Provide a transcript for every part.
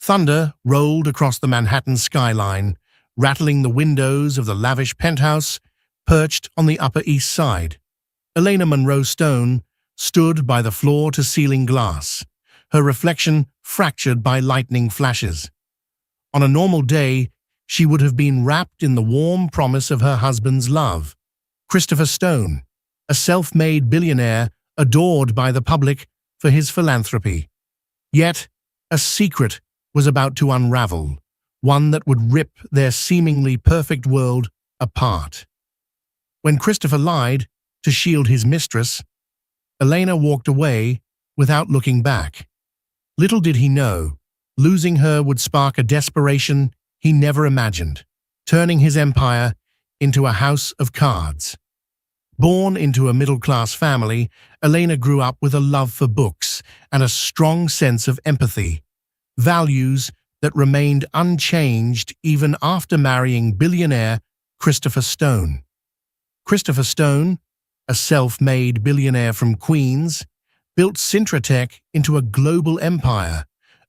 Thunder rolled across the Manhattan skyline, rattling the windows of the lavish penthouse perched on the Upper East Side. Elena Monroe Stone stood by the floor-to-ceiling glass, her reflection fractured by lightning flashes. On a normal day, she would have been wrapped in the warm promise of her husband's love. Christopher Stone, a self-made billionaire adored by the public for his philanthropy. Yet, a secret was about to unravel, one that would rip their seemingly perfect world apart. When Christopher lied to shield his mistress, Elena walked away without looking back. Little did he know, losing her would spark a desperation he never imagined, turning his empire into a house of cards. Born into a middle-class family, Elena grew up with a love for books and a strong sense of empathy, values that remained unchanged even after marrying billionaire Christopher Stone. Christopher Stone, a self-made billionaire from Queens, built Cintratec into a global empire,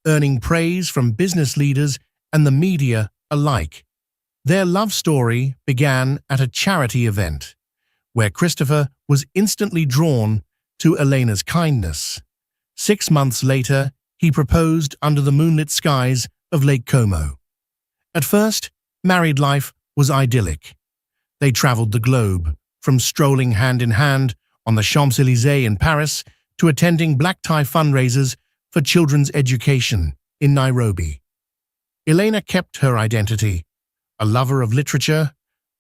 earning praise from business leaders and the media alike. Their love story began at a charity event, where Christopher was instantly drawn to Elena's kindness. 6 months later, he proposed under the moonlit skies of Lake Como. At first, married life was idyllic. They traveled the globe, from strolling hand-in-hand on the Champs-Élysées in Paris to attending black-tie fundraisers for children's education in Nairobi. Elena kept her identity, a lover of literature,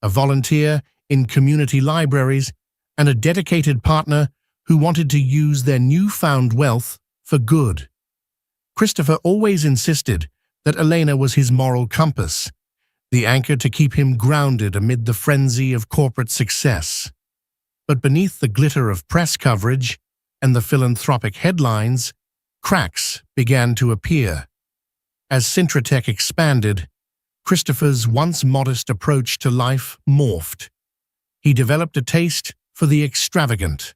a volunteer in community libraries, and a dedicated partner who wanted to use their newfound wealth for good. Christopher always insisted that Elena was his moral compass, the anchor to keep him grounded amid the frenzy of corporate success. But beneath the glitter of press coverage and the philanthropic headlines, cracks began to appear. As Cintratec expanded, Christopher's once modest approach to life morphed. He developed a taste for the extravagant,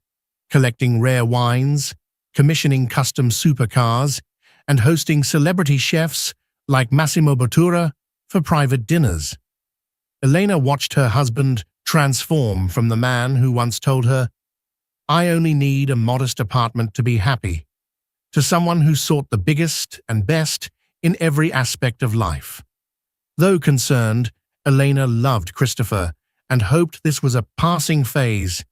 collecting rare wines, commissioning custom supercars, and hosting celebrity chefs like Massimo Bottura for private dinners. Elena watched her husband transform from the man who once told her, "I only need a modest apartment to be happy," to someone who sought the biggest and best in every aspect of life. Though concerned, Elena loved Christopher and hoped this was a passing phase.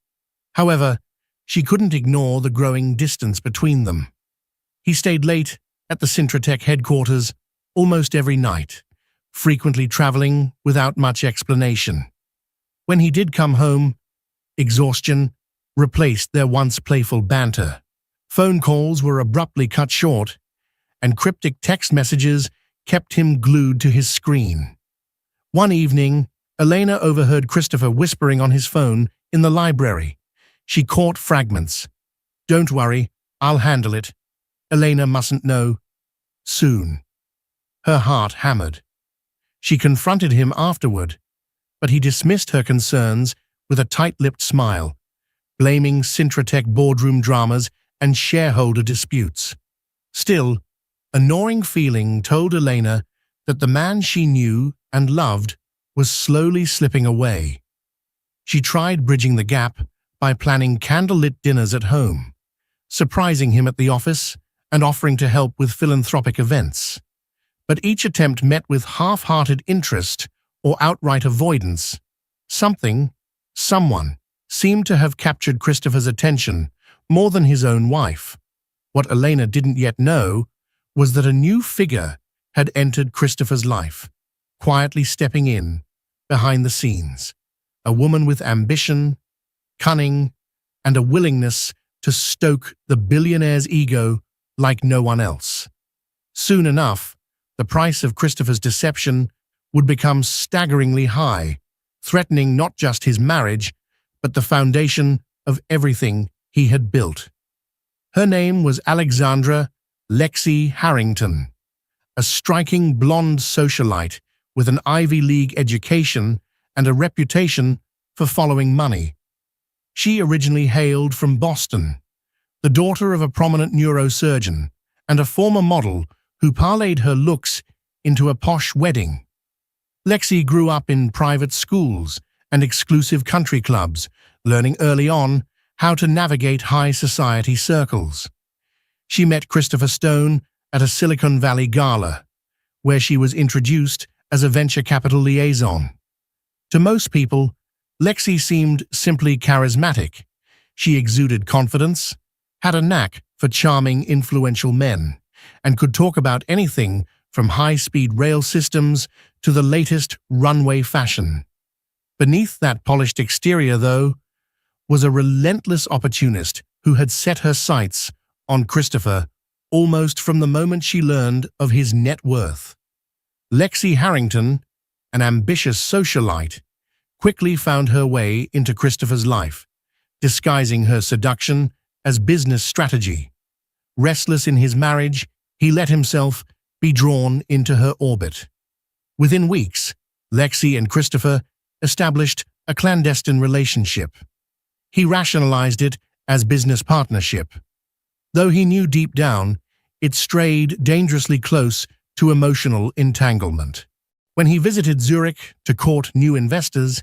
However, she couldn't ignore the growing distance between them. He stayed late at the Cintratec headquarters almost every night, frequently traveling without much explanation. When he did come home, exhaustion replaced their once playful banter. Phone calls were abruptly cut short, and cryptic text messages kept him glued to his screen. One evening, Elena overheard Christopher whispering on his phone in the library. She caught fragments. "Don't worry, I'll handle it. Elena mustn't know. Soon." Her heart hammered. She confronted him afterward, but he dismissed her concerns with a tight-lipped smile, blaming Cintratec boardroom dramas and shareholder disputes. Still, a gnawing feeling told Elena that the man she knew and loved was slowly slipping away. She tried bridging the gap by planning candlelit dinners at home, surprising him at the office and offering to help with philanthropic events. But each attempt met with half-hearted interest or outright avoidance. Someone seemed to have captured Christopher's attention more than his own wife. What Elena didn't yet know was that a new figure had entered Christopher's life, quietly stepping in behind the scenes, a woman with ambition, cunning, and a willingness to stoke the billionaire's ego like no one else. Soon enough, the price of Christopher's deception would become staggeringly high, threatening not just his marriage, but the foundation of everything he had built. Her name was Alexandra Lexi Harrington, a striking blonde socialite with an Ivy League education and a reputation for following money. She originally hailed from Boston, the daughter of a prominent neurosurgeon and a former model who parlayed her looks into a posh wedding. Lexi grew up in private schools and exclusive country clubs, learning early on how to navigate high society circles. She met Christopher Stone at a Silicon Valley gala, where she was introduced as a venture capital liaison. To most people, Lexi seemed simply charismatic. She exuded confidence, had a knack for charming, influential men, and could talk about anything from high-speed rail systems to the latest runway fashion. Beneath that polished exterior, though, was a relentless opportunist who had set her sights on Christopher almost from the moment she learned of his net worth. Lexi Harrington, an ambitious socialite, quickly found her way into Christopher's life, disguising her seduction as business strategy. Restless in his marriage, he let himself be drawn into her orbit. Within weeks, Lexi and Christopher established a clandestine relationship. He rationalized it as business partnership, though he knew deep down it strayed dangerously close to emotional entanglement. When he visited Zurich to court new investors,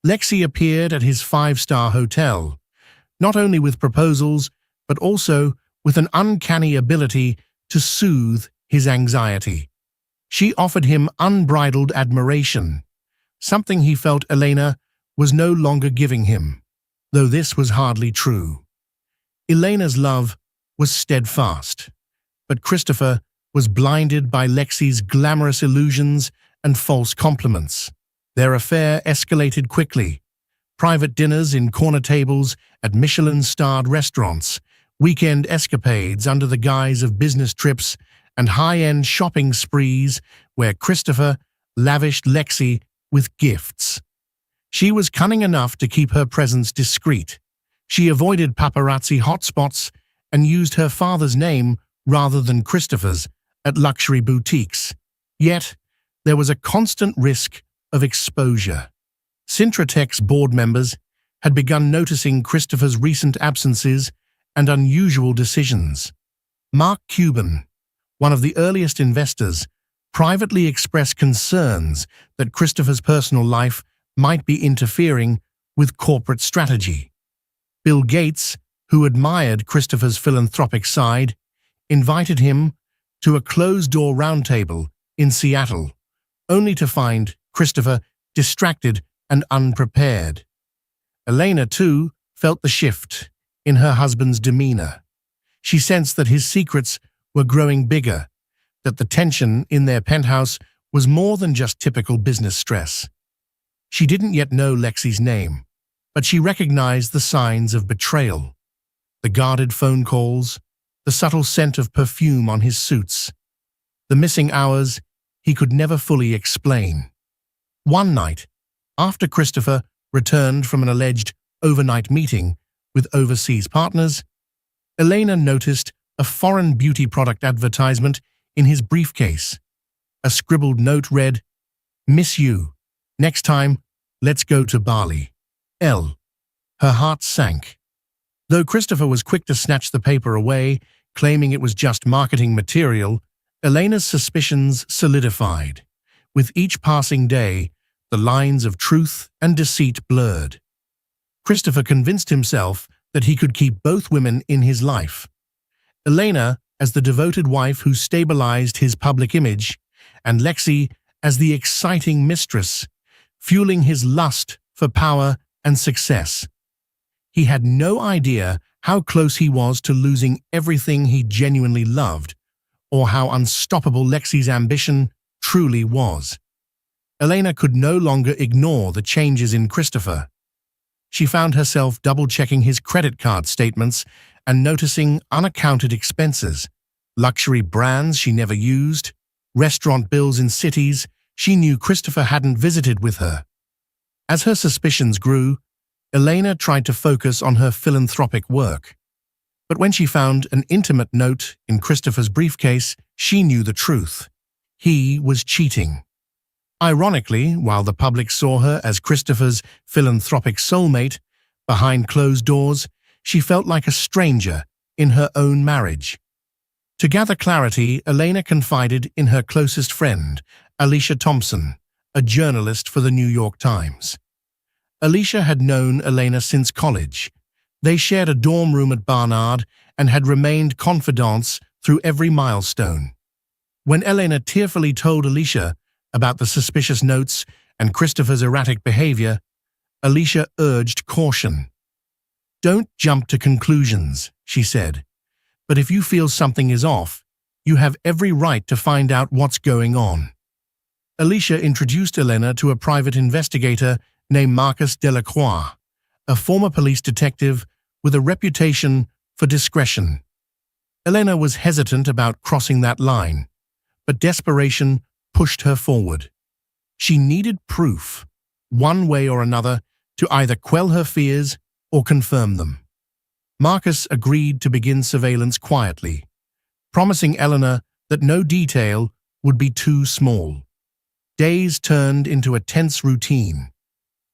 Lexi appeared at his five-star hotel, not only with proposals, but also with an uncanny ability to soothe his anxiety. She offered him unbridled admiration, something he felt Elena was no longer giving him, though this was hardly true. Elena's love was steadfast, but Christopher was blinded by Lexi's glamorous illusions and false compliments. Their affair escalated quickly. Private dinners in corner tables at Michelin-starred restaurants, weekend escapades under the guise of business trips, and high-end shopping sprees where Christopher lavished Lexi with gifts. She was cunning enough to keep her presence discreet. She avoided paparazzi hotspots and used her father's name rather than Christopher's at luxury boutiques. Yet, there was a constant risk of exposure. Cintratec's board members had begun noticing Christopher's recent absences and unusual decisions. Mark Cuban, one of the earliest investors, privately expressed concerns that Christopher's personal life might be interfering with corporate strategy. Bill Gates, who admired Christopher's philanthropic side, invited him to a closed-door roundtable in Seattle, only to find Christopher distracted and unprepared. Elena, too, felt the shift in her husband's demeanor. She sensed that his secrets were growing bigger, that the tension in their penthouse was more than just typical business stress. She didn't yet know Lexi's name, but she recognized the signs of betrayal. The guarded phone calls, the subtle scent of perfume on his suits, the missing hours he could never fully explain. One night, after Christopher returned from an alleged overnight meeting with overseas partners, Elena noticed a foreign beauty product advertisement in his briefcase. A scribbled note read, "Miss you. Next time, let's go to Bali. L." Her heart sank. Though Christopher was quick to snatch the paper away, claiming it was just marketing material, Elena's suspicions solidified. With each passing day, the lines of truth and deceit blurred. Christopher convinced himself that he could keep both women in his life. Elena as the devoted wife who stabilized his public image, and Lexi as the exciting mistress, fueling his lust for power and success. He had no idea how close he was to losing everything he genuinely loved, or how unstoppable Lexi's ambition truly was. Elena could no longer ignore the changes in Christopher. She found herself double-checking his credit card statements and noticing unaccounted expenses, luxury brands she never used, restaurant bills in cities she knew Christopher hadn't visited with her. As her suspicions grew, Elena tried to focus on her philanthropic work. But when she found an intimate note in Christopher's briefcase, she knew the truth. He was cheating. Ironically, while the public saw her as Christopher's philanthropic soulmate, behind closed doors, she felt like a stranger in her own marriage. To gather clarity, Elena confided in her closest friend, Alicia Thompson, a journalist for the New York Times. Alicia had known Elena since college. They shared a dorm room at Barnard and had remained confidants through every milestone. When Elena tearfully told Alicia about the suspicious notes and Christopher's erratic behavior, Alicia urged caution. "Don't jump to conclusions," she said. "But if you feel something is off, you have every right to find out what's going on." Alicia introduced Elena to a private investigator named Marcus Delacroix, a former police detective with a reputation for discretion. Elena was hesitant about crossing that line, but desperation pushed her forward. She needed proof, one way or another, to either quell her fears or confirm them. Marcus agreed to begin surveillance quietly, promising Elena that no detail would be too small. Days turned into a tense routine.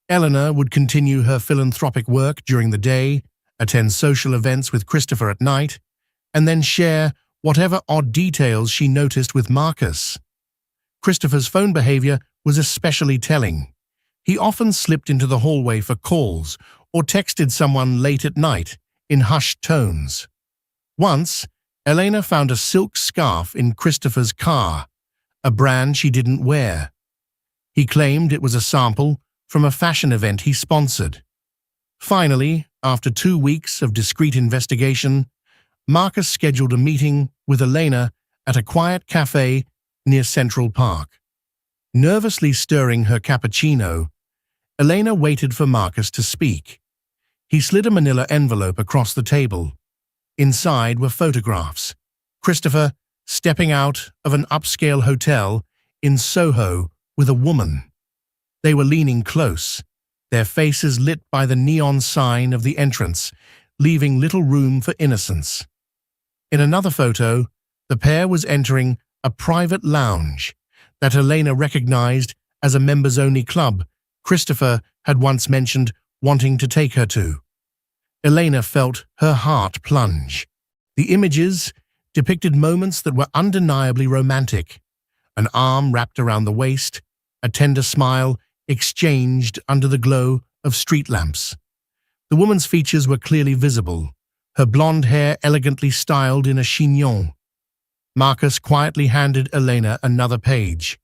Elena would continue her philanthropic work during the day, attend social events with Christopher at night, and then share whatever odd details she noticed with Marcus. Christopher's phone behavior was especially telling. He often slipped into the hallway for calls or texted someone late at night in hushed tones. Once, Elena found a silk scarf in Christopher's car, a brand she didn't wear. He claimed it was a sample from a fashion event he sponsored. Finally, after 2 weeks of discreet investigation, Marcus scheduled a meeting with Elena at a quiet cafe near Central Park. Nervously stirring her cappuccino, Elena waited for Marcus to speak. He slid a manila envelope across the table. Inside were photographs. Christopher stepping out of an upscale hotel in Soho with a woman. They were leaning close, their faces lit by the neon sign of the entrance, leaving little room for innocence. In another photo, the pair was entering a private lounge that Elena recognized as a members-only club Christopher had once mentioned wanting to take her to. Elena felt her heart plunge. The images depicted moments that were undeniably romantic. An arm wrapped around the waist, a tender smile exchanged under the glow of street lamps. The woman's features were clearly visible, her blonde hair elegantly styled in a chignon. Marcus quietly handed Elena another page,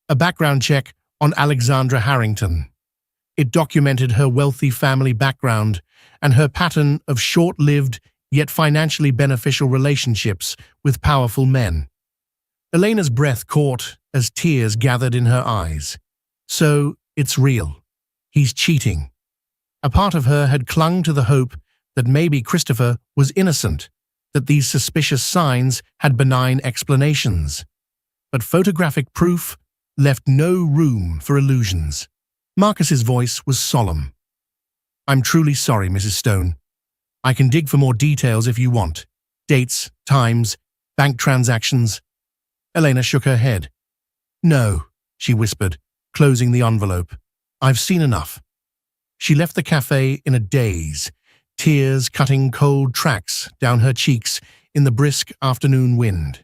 a background check on Alexandra Harrington. It documented her wealthy family background and her pattern of short-lived yet financially beneficial relationships with powerful men. Elena's breath caught as tears gathered in her eyes. So, it's real. He's cheating. A part of her had clung to the hope that maybe Christopher was innocent, that these suspicious signs had benign explanations. But photographic proof left no room for illusions. Marcus's voice was solemn. "I'm truly sorry, Mrs. Stone. I can dig for more details if you want. Dates, times, bank transactions." Elena shook her head. "No," she whispered, closing the envelope. "I've seen enough." She left the cafe in a daze, tears cutting cold tracks down her cheeks in the brisk afternoon wind.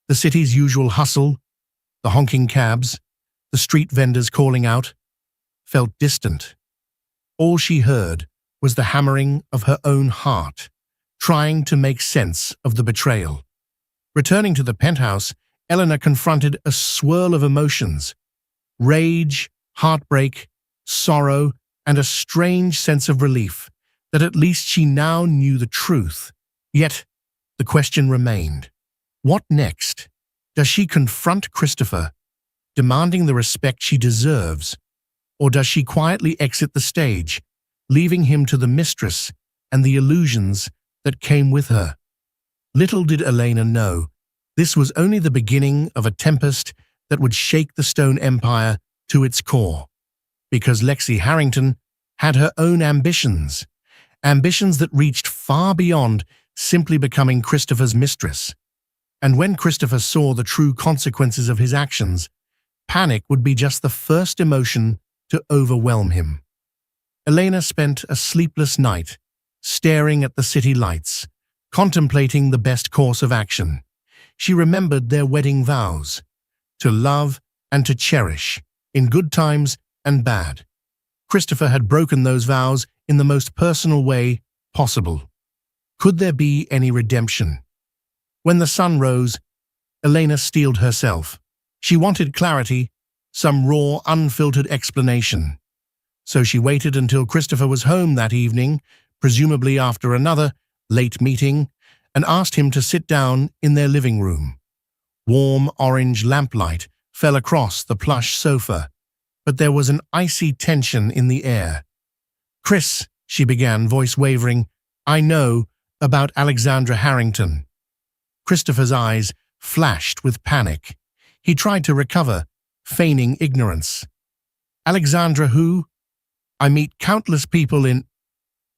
The city's usual hustle, the honking cabs, the street vendors calling out, felt distant. All she heard was the hammering of her own heart, trying to make sense of the betrayal. Returning to the penthouse, Elena confronted a swirl of emotions: rage, heartbreak, sorrow, and a strange sense of relief that at least she now knew the truth. Yet, the question remained. What next? Does she confront Christopher, demanding the respect she deserves, or does she quietly exit the stage, leaving him to the mistress and the illusions that came with her? Little did Elena know, this was only the beginning of a tempest that would shake the Stone Empire to its core. Because Lexi Harrington had her own ambitions that reached far beyond simply becoming Christopher's mistress. And when Christopher saw the true consequences of his actions, panic would be just the first emotion to overwhelm him. Elena spent a sleepless night, staring at the city lights, contemplating the best course of action. She remembered their wedding vows, to love and to cherish, in good times and bad. Christopher had broken those vows in the most personal way possible. Could there be any redemption? When the sun rose, Elena steeled herself. She wanted clarity, some raw, unfiltered explanation. So she waited until Christopher was home that evening, presumably after another late meeting, and asked him to sit down in their living room. Warm orange lamplight fell across the plush sofa, but there was an icy tension in the air. "Chris," she began, voice wavering, "I know about Alexandra Harrington." Christopher's eyes flashed with panic. He tried to recover, feigning ignorance. "Alexandra who? I meet countless people in—"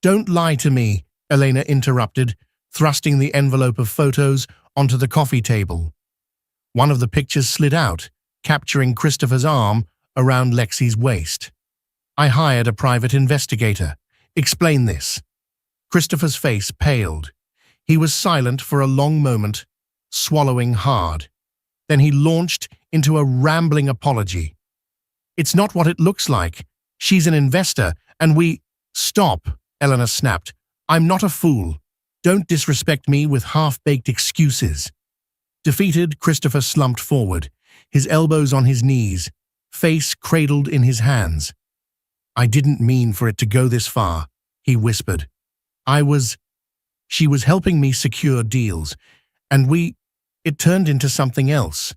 "Don't lie to me," Elena interrupted, thrusting the envelope of photos onto the coffee table. One of the pictures slid out, capturing Christopher's arm around Lexi's waist. "I hired a private investigator. Explain this." Christopher's face paled. He was silent for a long moment, swallowing hard. Then he launched into a rambling apology. "It's not what it looks like. She's an investor, and we—" "Stop," Eleanor snapped. "I'm not a fool. Don't disrespect me with half-baked excuses." Defeated, Christopher slumped forward, his elbows on his knees, face cradled in his hands. "I didn't mean for it to go this far," he whispered. She was helping me secure deals, and it turned into something else."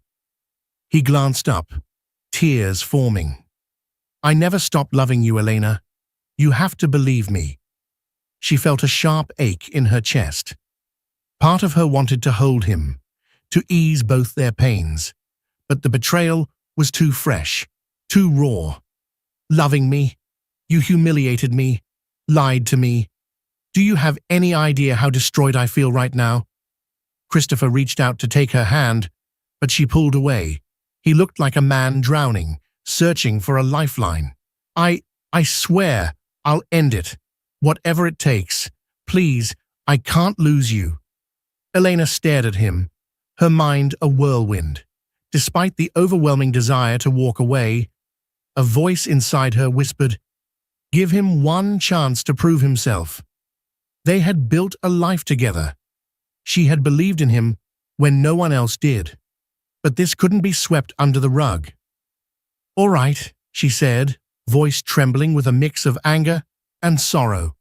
He glanced up, tears forming. "I never stopped loving you, Elena. You have to believe me." She felt a sharp ache in her chest. Part of her wanted to hold him, to ease both their pains, but the betrayal was too fresh, too raw. "Loving me? You humiliated me, lied to me. Do you have any idea how destroyed I feel right now?" Christopher reached out to take her hand, but she pulled away. He looked like a man drowning, searching for a lifeline. I swear, I'll end it. Whatever it takes. Please, I can't lose you." Elena stared at him, her mind a whirlwind. Despite the overwhelming desire to walk away, a voice inside her whispered, "Give him one chance to prove himself." They had built a life together. She had believed in him when no one else did. But this couldn't be swept under the rug. "All right," she said, voice trembling with a mix of anger and sorrow.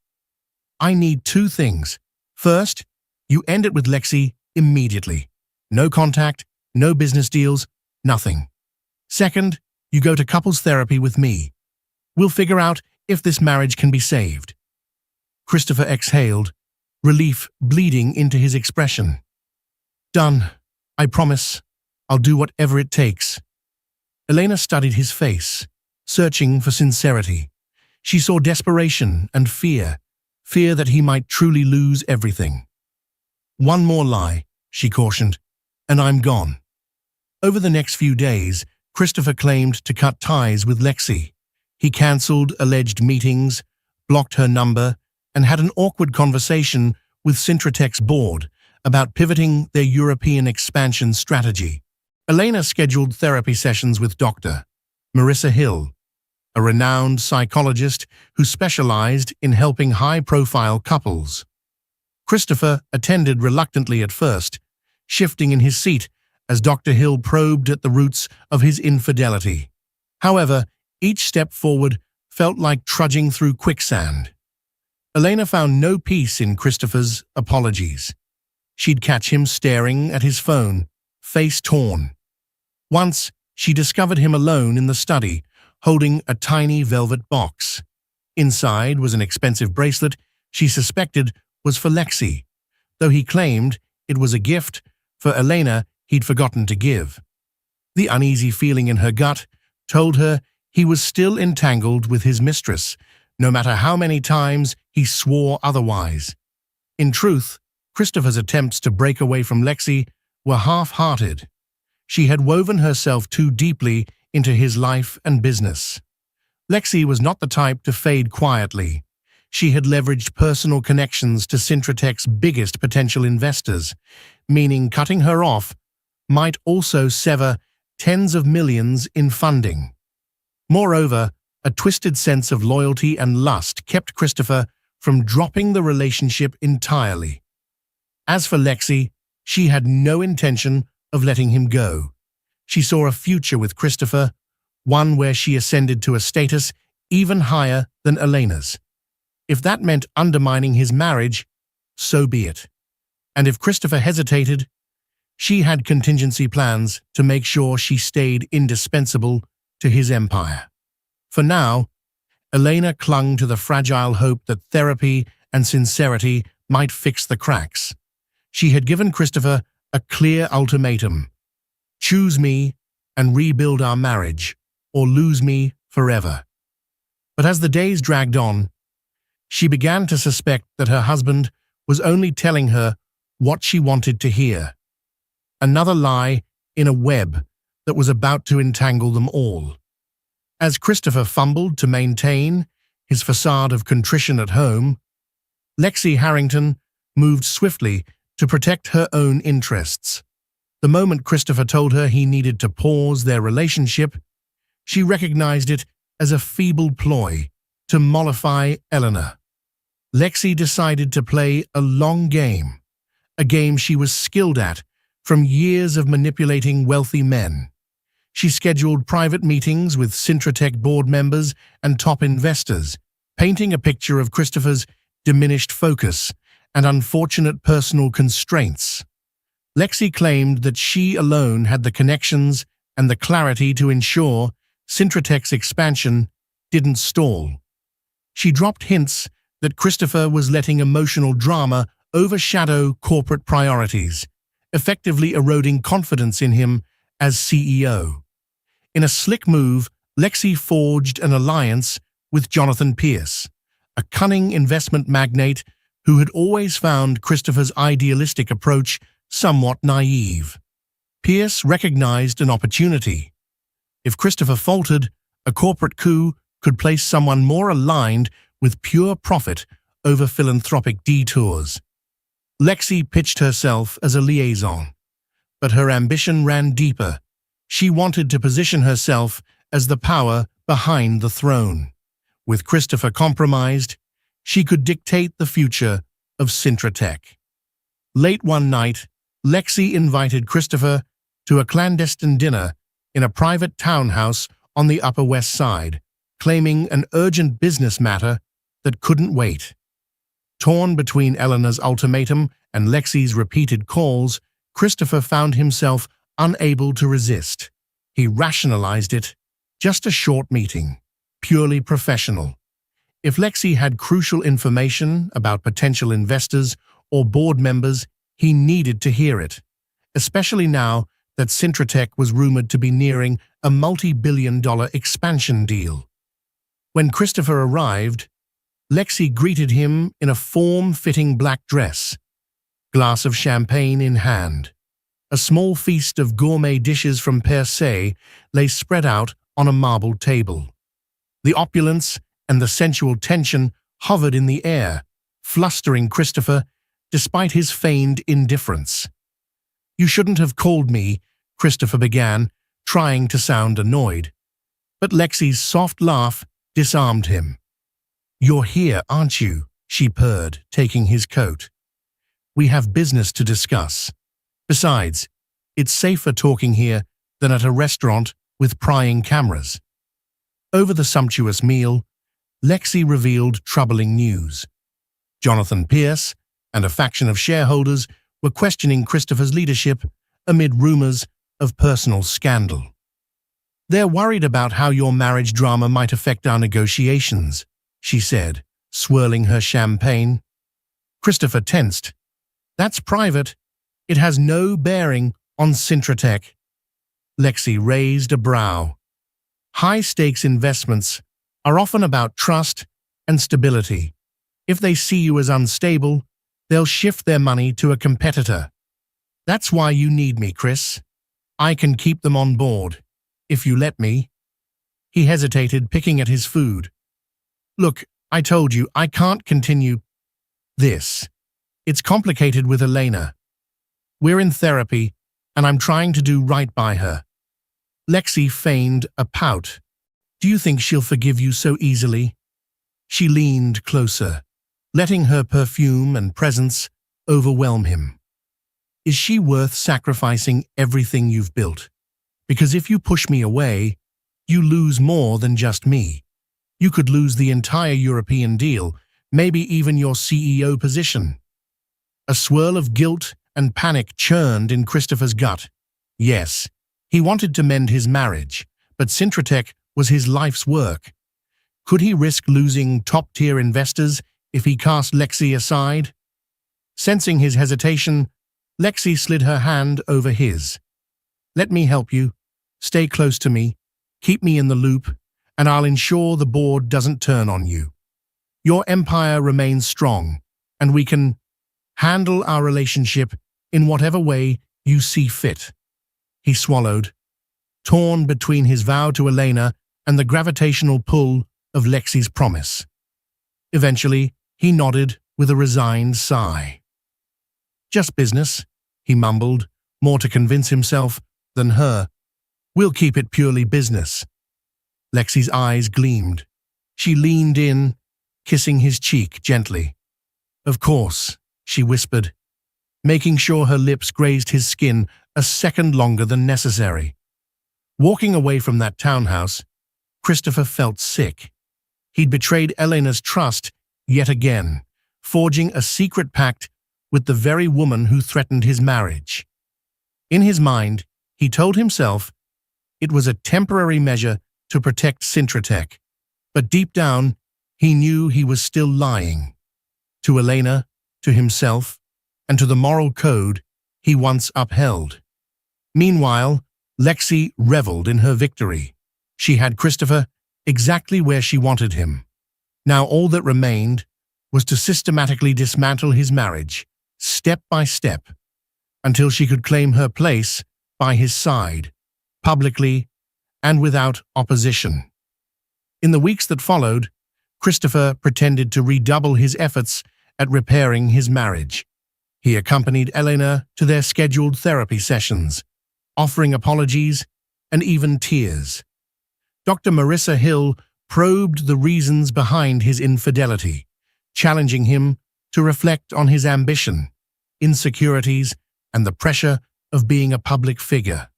"I need two things. First, you end it with Lexi immediately. No contact, no business deals, nothing. Second, you go to couples therapy with me. We'll figure out if this marriage can be saved." Christopher exhaled, relief bleeding into his expression. "Done. I promise. I'll do whatever it takes." Elena studied his face, searching for sincerity. She saw desperation and fear that he might truly lose everything. "One more lie," she cautioned, "and I'm gone." Over the next few days, Christopher claimed to cut ties with Lexi. He cancelled alleged meetings, blocked her number, and had an awkward conversation with Cintratec's board about pivoting their European expansion strategy. Elena scheduled therapy sessions with Dr. Marissa Hill, a renowned psychologist who specialized in helping high-profile couples. Christopher attended reluctantly at first, shifting in his seat as Dr. Hill probed at the roots of his infidelity. However, each step forward felt like trudging through quicksand. Elena found no peace in Christopher's apologies. She'd catch him staring at his phone, face torn. Once, she discovered him alone in the study, holding a tiny velvet box. Inside was an expensive bracelet she suspected was for Lexi, though he claimed it was a gift for Elena he'd forgotten to give. The uneasy feeling in her gut told her he was still entangled with his mistress, no matter how many times he swore otherwise. In truth, Christopher's attempts to break away from Lexi were half-hearted. She had woven herself too deeply into his life and business. Lexi was not the type to fade quietly. she had leveraged personal connections to Syntratech's biggest potential investors, meaning cutting her off might also sever tens of millions in funding. Moreover, a twisted sense of loyalty and lust kept Christopher from dropping the relationship entirely. As for Lexi, she had no intention of letting him go. She saw a future with Christopher, one where she ascended to a status even higher than Elena's. If that meant undermining his marriage, so be it. And if Christopher hesitated, she had contingency plans to make sure she stayed indispensable to his empire. For now, Elena clung to the fragile hope that therapy and sincerity might fix the cracks. She had given Christopher a clear ultimatum: choose me and rebuild our marriage, or lose me forever. But as the days dragged on, she began to suspect that her husband was only telling her what she wanted to hear. Another lie in a web that was about to entangle them all. As Christopher fumbled to maintain his facade of contrition at home, Lexi Harrington moved swiftly to protect her own interests. The moment Christopher told her he needed to pause their relationship, she recognized it as a feeble ploy to mollify Eleanor. Lexi decided to play a long game, a game she was skilled at from years of manipulating wealthy men. She scheduled private meetings with Syntratech board members and top investors, painting a picture of Christopher's diminished focus and unfortunate personal constraints. Lexi claimed that she alone had the connections and the clarity to ensure Syntratech's expansion didn't stall. She dropped hints that Christopher was letting emotional drama overshadow corporate priorities, effectively eroding confidence in him as CEO. In a slick move, Lexi forged an alliance with Jonathan Pierce, a cunning investment magnate who had always found Christopher's idealistic approach somewhat naive. Pierce recognized an opportunity. If Christopher faltered, a corporate coup could place someone more aligned with pure profit over philanthropic detours. Lexi pitched herself as a liaison, but her ambition ran deeper. She wanted to position herself as the power behind the throne. With Christopher compromised, she could dictate the future of Syntratech. Late one night, Lexi invited Christopher to a clandestine dinner in a private townhouse on the Upper West Side, claiming an urgent business matter that couldn't wait. Torn between Eleanor's ultimatum and Lexi's repeated calls, Christopher found himself unable to resist. He rationalized it. Just a short meeting, purely professional. If Lexi had crucial information about potential investors or board members, he needed to hear it, especially now that Syntratech was rumored to be nearing a multi-billion-dollar expansion deal. When Christopher arrived, Lexi greeted him in a form-fitting black dress, glass of champagne in hand. A small feast of gourmet dishes from Per Se lay spread out on a marble table. The opulence and the sensual tension hovered in the air, flustering Christopher despite his feigned indifference. "You shouldn't have called me," Christopher began, trying to sound annoyed. But Lexi's soft laugh disarmed him. "You're here, aren't you?" she purred, taking his coat. "We have business to discuss. Besides, it's safer talking here than at a restaurant with prying cameras." Over the sumptuous meal, Lexi revealed troubling news. Jonathan Pierce and a faction of shareholders were questioning Christopher's leadership amid rumors of personal scandal. "They're worried about how your marriage drama might affect our negotiations," she said, swirling her champagne. Christopher tensed. "That's private. It has no bearing on Syntratech." Lexi raised a brow. "High-stakes investments are often about trust and stability. If they see you as unstable, they'll shift their money to a competitor. That's why you need me, Chris. I can keep them on board, if you let me." He hesitated, picking at his food. "Look, I told you, I can't continue this. It's complicated with Elena. We're in therapy, and I'm trying to do right by her. Lexi feigned a pout. Do you think she'll forgive you so easily? She leaned closer, letting her perfume and presence overwhelm him. Is she worth sacrificing everything you've built? Because if you push me away, you lose more than just me. You could lose the entire European deal, maybe even your CEO position. A swirl of guilt and panic churned in Christopher's gut. Yes, he wanted to mend his marriage, but Syntratech was his life's work. Could he risk losing top-tier investors if he cast Lexi aside? Sensing his hesitation, Lexi slid her hand over his. Let me help you. Stay close to me. Keep me in the loop, and I'll ensure the board doesn't turn on you. Your empire remains strong, and we can handle our relationship in whatever way you see fit. He swallowed, torn between his vow to Elena and the gravitational pull of Lexi's promise. Eventually, he nodded with a resigned sigh. Just business, he mumbled, more to convince himself than her. We'll keep it purely business. Lexi's eyes gleamed. She leaned in, kissing his cheek gently. Of course, she whispered, making sure her lips grazed his skin a second longer than necessary. Walking away from that townhouse, Christopher felt sick. He'd betrayed Elena's trust yet again, forging a secret pact with the very woman who threatened his marriage. In his mind, he told himself it was a temporary measure to protect Syntratech, but deep down, he knew he was still lying. To Elena, to himself, and to the moral code he once upheld. Meanwhile, Lexi reveled in her victory. She had Christopher exactly where she wanted him. Now all that remained was to systematically dismantle his marriage, step by step, until she could claim her place by his side, publicly and without opposition. In the weeks that followed, Christopher pretended to redouble his efforts at repairing his marriage. He accompanied Elena to their scheduled therapy sessions, offering apologies and even tears. Dr. Marissa Hill probed the reasons behind his infidelity, challenging him to reflect on his ambition, insecurities, and the pressure of being a public figure.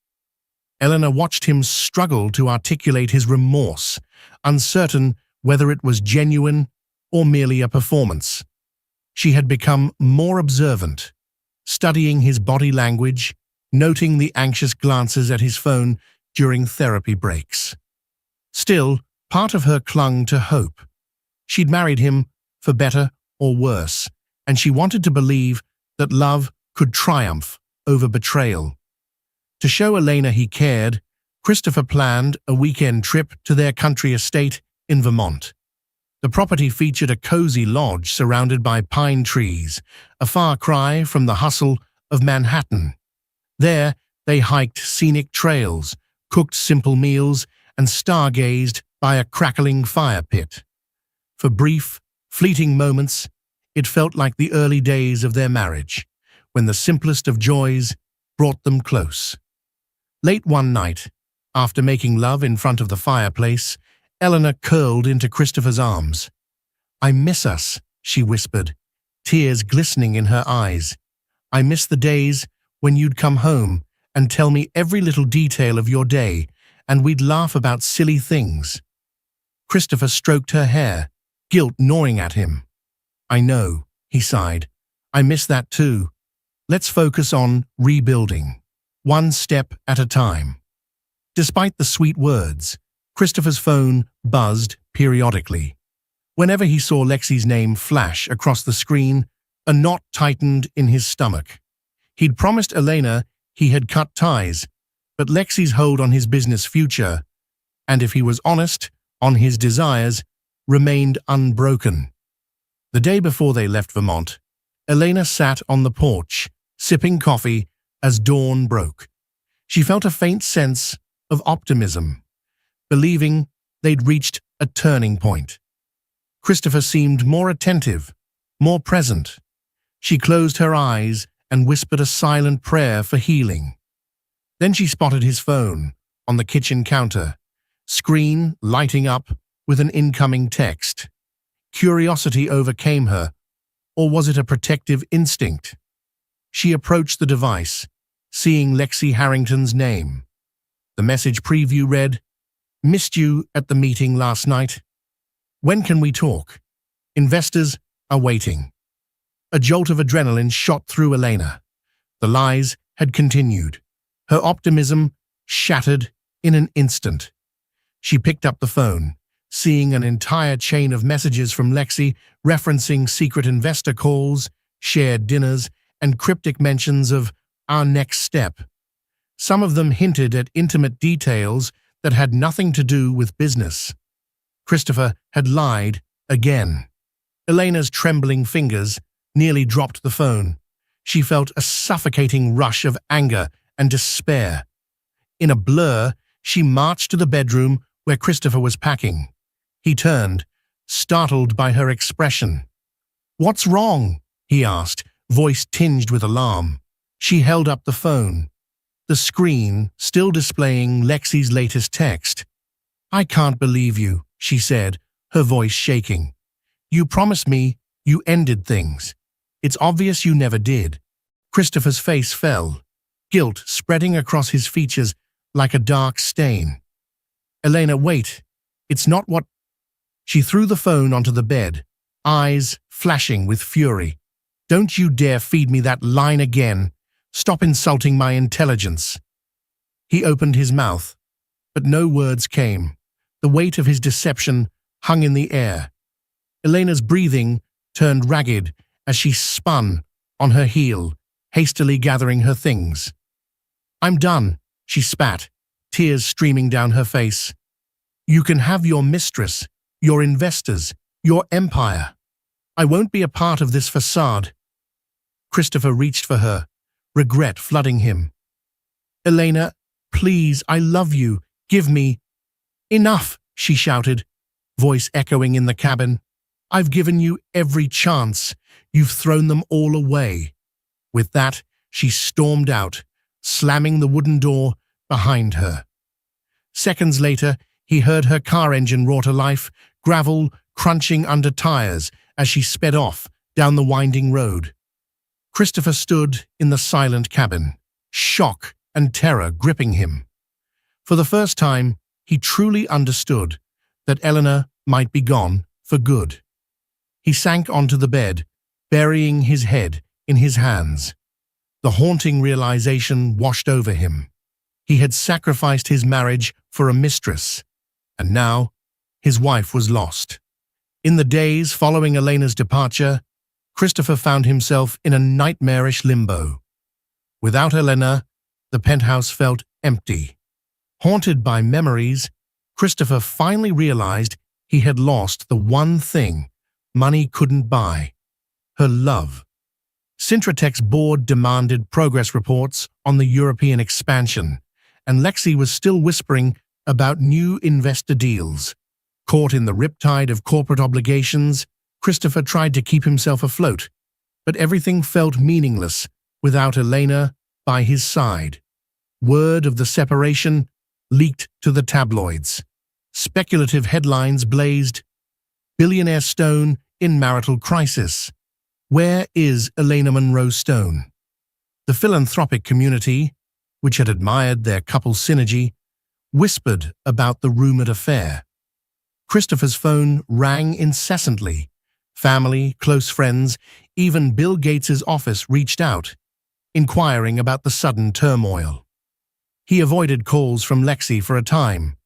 Elena watched him struggle to articulate his remorse, uncertain whether it was genuine or merely a performance. She had become more observant, studying his body language, noting the anxious glances at his phone during therapy breaks. Still, part of her clung to hope. She'd married him for better or worse, and she wanted to believe that love could triumph over betrayal. To show Elena he cared, Christopher planned a weekend trip to their country estate in Vermont. The property featured a cozy lodge surrounded by pine trees, a far cry from the hustle of Manhattan. There, they hiked scenic trails, cooked simple meals, and stargazed by a crackling fire pit. For brief, fleeting moments, it felt like the early days of their marriage, when the simplest of joys brought them close. Late one night, after making love in front of the fireplace, Eleanor curled into Christopher's arms. "I miss us," she whispered, tears glistening in her eyes. "I miss the days when you'd come home and tell me every little detail of your day, and we'd laugh about silly things." Christopher stroked her hair, guilt gnawing at him. "I know," he sighed. "I miss that too. Let's focus on rebuilding, one step at a time." Despite the sweet words, Christopher's phone buzzed periodically. Whenever he saw Lexi's name flash across the screen, a knot tightened in his stomach. He'd promised Elena he had cut ties, but Lexi's hold on his business future, and if he was honest, on his desires, remained unbroken. The day before they left Vermont, Elena sat on the porch, sipping coffee as dawn broke. She felt a faint sense of optimism, believing they'd reached a turning point. Christopher seemed more attentive, more present. She closed her eyes and whispered a silent prayer for healing. Then she spotted his phone on the kitchen counter, screen lighting up with an incoming text. Curiosity overcame her, or was it a protective instinct? She approached the device, seeing Lexi Harrington's name. The message preview read, "Missed you at the meeting last night. When can we talk? Investors are waiting." A jolt of adrenaline shot through Elena. The lies had continued. Her optimism shattered in an instant. She picked up the phone, seeing an entire chain of messages from Lexi referencing secret investor calls, shared dinners, and cryptic mentions of our next step. Some of them hinted at intimate details that had nothing to do with business. Christopher had lied again. Elena's trembling fingers nearly dropped the phone. She felt a suffocating rush of anger and despair. In a blur, she marched to the bedroom where Christopher was packing. He turned, startled by her expression. "What's wrong?" he asked, voice tinged with alarm. She held up the phone, the screen still displaying Lexi's latest text. "I can't believe you," she said, her voice shaking. "You promised me you ended things. It's obvious you never did." Christopher's face fell, guilt spreading across his features like a dark stain. "Elena, wait. It's not what—" She threw the phone onto the bed, eyes flashing with fury. "Don't you dare feed me that line again. Stop insulting my intelligence." He opened his mouth, but no words came. The weight of his deception hung in the air. Elena's breathing turned ragged as she spun on her heel, hastily gathering her things. "I'm done," she spat, tears streaming down her face. "You can have your mistress, your investors, your empire. I won't be a part of this facade." Christopher reached for her, regret flooding him. "Elena, please, I love you. Give me—" "Enough," she shouted, voice echoing in the cabin. "I've given you every chance. You've thrown them all away." With that, she stormed out, slamming the wooden door behind her. Seconds later, he heard her car engine roar to life, gravel crunching under tires as she sped off down the winding road. Christopher stood in the silent cabin, shock and terror gripping him. For the first time, he truly understood that Eleanor might be gone for good. He sank onto the bed, burying his head in his hands. The haunting realization washed over him. He had sacrificed his marriage for a mistress, and now his wife was lost. In the days following Elena's departure, Christopher found himself in a nightmarish limbo. Without Elena, the penthouse felt empty. Haunted by memories, Christopher finally realized he had lost the one thing money couldn't buy: her love. Cintratec's board demanded progress reports on the European expansion, and Lexi was still whispering about new investor deals. Caught in the riptide of corporate obligations, Christopher tried to keep himself afloat, but everything felt meaningless without Elena by his side. Word of the separation leaked to the tabloids. Speculative headlines blazed, "Billionaire Stone in marital crisis. Where is Elena Monroe Stone?" The philanthropic community, which had admired their couple's synergy, whispered about the rumored affair. Christopher's phone rang incessantly. Family, close friends, even Bill Gates's office reached out, inquiring about the sudden turmoil. He avoided calls from Lexi for a time,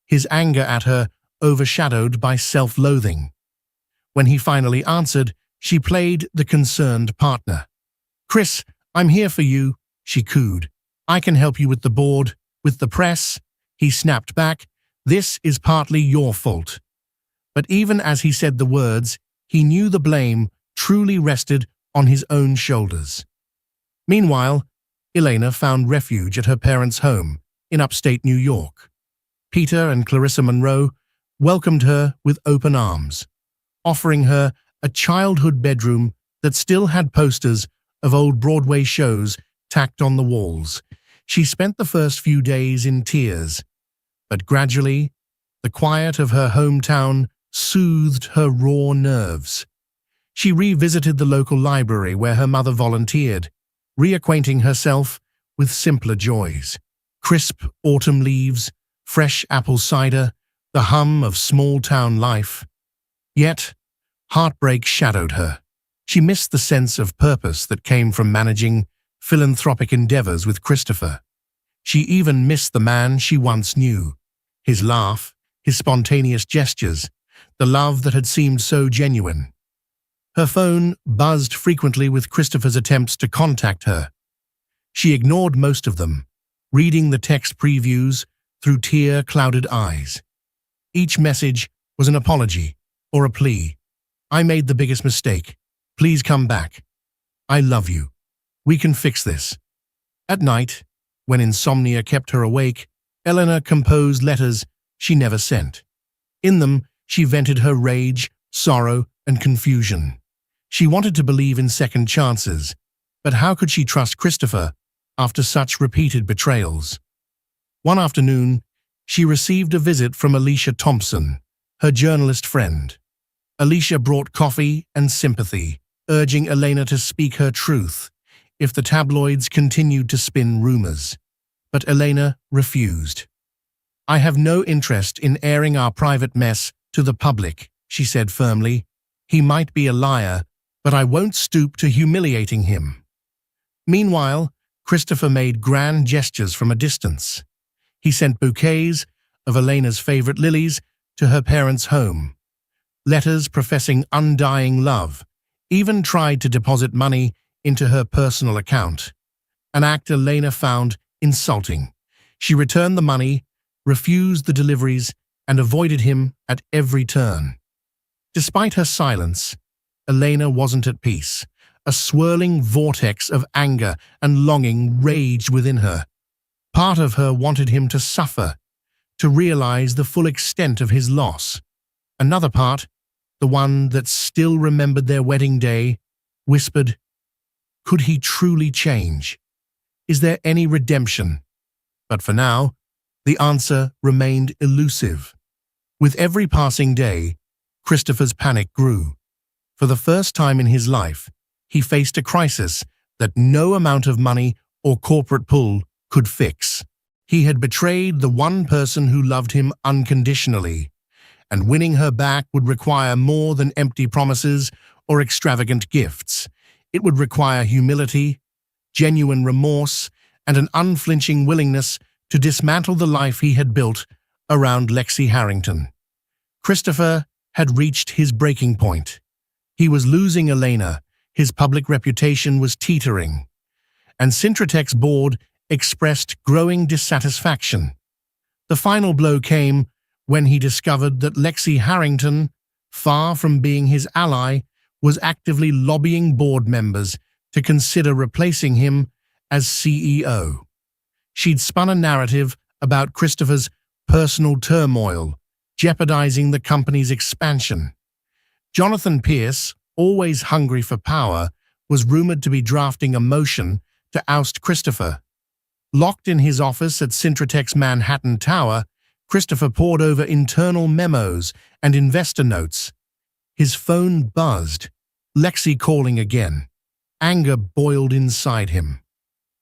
his anger at her overshadowed by self-loathing. When he finally answered, she played the concerned partner. "Chris, I'm here for you," she cooed. "I can help you with the board, with the press." He snapped back, "This is partly your fault." But even as he said the words, he knew the blame truly rested on his own shoulders. Meanwhile, Elena found refuge at her parents' home in upstate New York. Peter and Clarissa Monroe welcomed her with open arms. offering her a childhood bedroom that still had posters of old Broadway shows tacked on the walls. She spent the first few days in tears, but gradually, the quiet of her hometown soothed her raw nerves. She revisited the local library where her mother volunteered, reacquainting herself with simpler joys. Crisp autumn leaves, fresh apple cider, the hum of small-town life. Yet, heartbreak shadowed her. She missed the sense of purpose that came from managing philanthropic endeavors with Christopher. She even missed the man she once knew, his laugh, his spontaneous gestures, the love that had seemed so genuine. Her phone buzzed frequently with Christopher's attempts to contact her. She ignored most of them, reading the text previews through tear-clouded eyes. Each message was an apology or a plea. "I made the biggest mistake. Please come back. I love you. We can fix this." At night, when insomnia kept her awake, Eleanor composed letters she never sent. In them, she vented her rage, sorrow, and confusion. She wanted to believe in second chances, but how could she trust Christopher after such repeated betrayals? One afternoon, she received a visit from Alicia Thompson, her journalist friend. Alicia brought coffee and sympathy, urging Elena to speak her truth if the tabloids continued to spin rumors. But Elena refused. "I have no interest in airing our private mess to the public," she said firmly. "He might be a liar, but I won't stoop to humiliating him." Meanwhile, Christopher made grand gestures from a distance. He sent bouquets of Elena's favorite lilies to her parents' home, letters professing undying love, even tried to deposit money into her personal account, an act Elena found insulting. She returned the money, refused the deliveries, and avoided him at every turn. Despite her silence, Elena wasn't at peace. A swirling vortex of anger and longing raged within her. Part of her wanted him to suffer, to realize the full extent of his loss. Another part, the one that still remembered their wedding day, whispered, "Could he truly change? Is there any redemption?" But for now, the answer remained elusive. With every passing day, Christopher's panic grew. For the first time in his life, he faced a crisis that no amount of money or corporate pull could fix. He had betrayed the one person who loved him unconditionally, and winning her back would require more than empty promises or extravagant gifts. It would require humility, genuine remorse, and an unflinching willingness to dismantle the life he had built around Lexi Harrington. Christopher had reached his breaking point. He was losing Elena, his public reputation was teetering, and Cintratec's board expressed growing dissatisfaction. The final blow came when he discovered that Lexi Harrington, far from being his ally, was actively lobbying board members to consider replacing him as CEO. She'd spun a narrative about Christopher's personal turmoil, jeopardizing the company's expansion. Jonathan Pierce, always hungry for power, was rumored to be drafting a motion to oust Christopher. Locked in his office at Cintratec's Manhattan Tower, Christopher pored over internal memos and investor notes. His phone buzzed, Lexi calling again. Anger boiled inside him.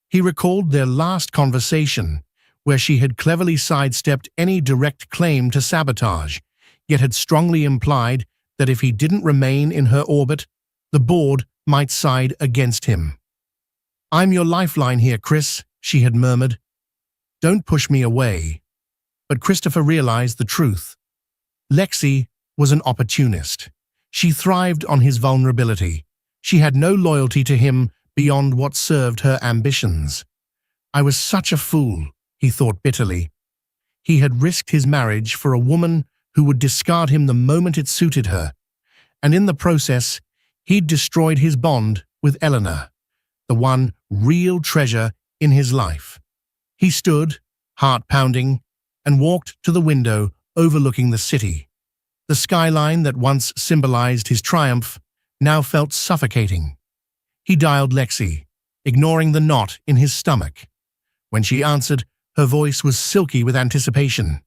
He recalled their last conversation, where she had cleverly sidestepped any direct claim to sabotage, yet had strongly implied that if he didn't remain in her orbit, the board might side against him. "I'm your lifeline here, Chris," she had murmured. "Don't push me away." But Christopher realized the truth. Lexi was an opportunist. She thrived on his vulnerability. She had no loyalty to him beyond what served her ambitions. "I was such a fool," he thought bitterly. He had risked his marriage for a woman who would discard him the moment it suited her, and in the process, he'd destroyed his bond with Eleanor, the one real treasure in his life. He stood, heart pounding, and walked to the window overlooking the city. The skyline that once symbolized his triumph now felt suffocating. He dialed Lexi, ignoring the knot in his stomach. When she answered, her voice was silky with anticipation.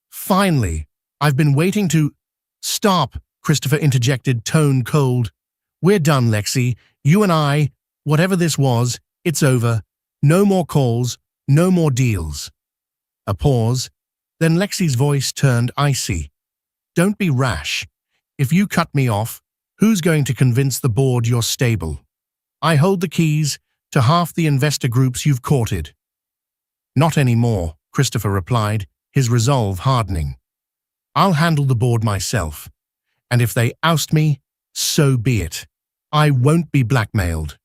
"Finally, I've been waiting to—" "Stop," Christopher interjected, tone cold. "We're done, Lexi. You and I, whatever this was, it's over. No more calls, no more deals." A pause, then Lexi's voice turned icy. "Don't be rash. If you cut me off, who's going to convince the board you're stable? I hold the keys to half the investor groups you've courted." "Not anymore," Christopher replied, his resolve hardening. "I'll handle the board myself, and if they oust me, so be it. I won't be blackmailed."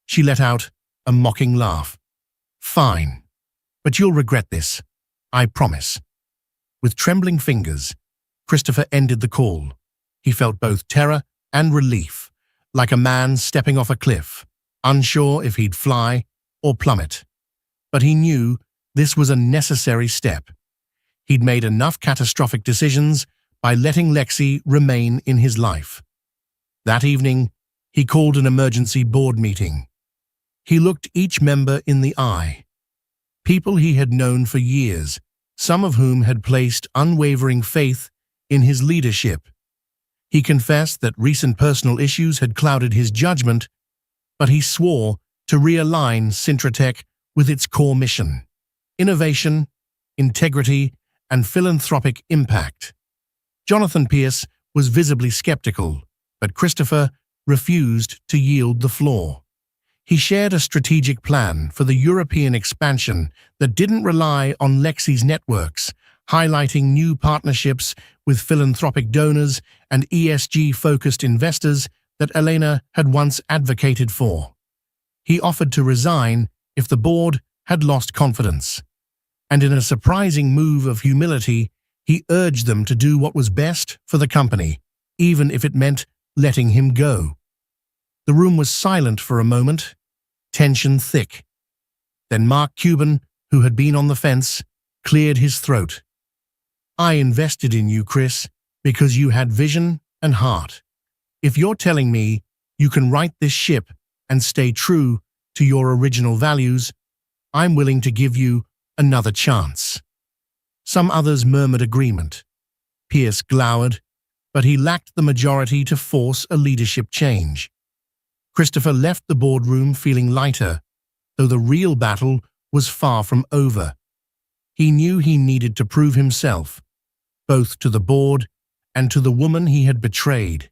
She let out a mocking laugh. "Fine, but you'll regret this, I promise." With trembling fingers, Christopher ended the call. He felt both terror and relief, like a man stepping off a cliff, unsure if he'd fly or plummet. But he knew this was a necessary step. He'd made enough catastrophic decisions by letting Lexi remain in his life. That evening, he called an emergency board meeting. He looked each member in the eye. People he had known for years, some of whom had placed unwavering faith in his leadership. He confessed that recent personal issues had clouded his judgment, but he swore to realign Syntratech with its core mission: innovation, integrity, and philanthropic impact. Jonathan Pierce was visibly skeptical, but Christopher refused to yield the floor. He shared a strategic plan for the European expansion that didn't rely on Lexi's networks, highlighting new partnerships with philanthropic donors and ESG-focused investors that Elena had once advocated for. He offered to resign if the board had lost confidence, and in a surprising move of humility, he urged them to do what was best for the company, even if it meant letting him go. The room was silent for a moment, tension thick. Then Mark Cuban, who had been on the fence, cleared his throat. "I invested in you, Chris, because you had vision and heart. If you're telling me you can right this ship and stay true to your original values, I'm willing to give you another chance." Some others murmured agreement. Pierce glowered, but he lacked the majority to force a leadership change. Christopher left the boardroom feeling lighter, though the real battle was far from over. He knew he needed to prove himself, both to the board and to the woman he had betrayed.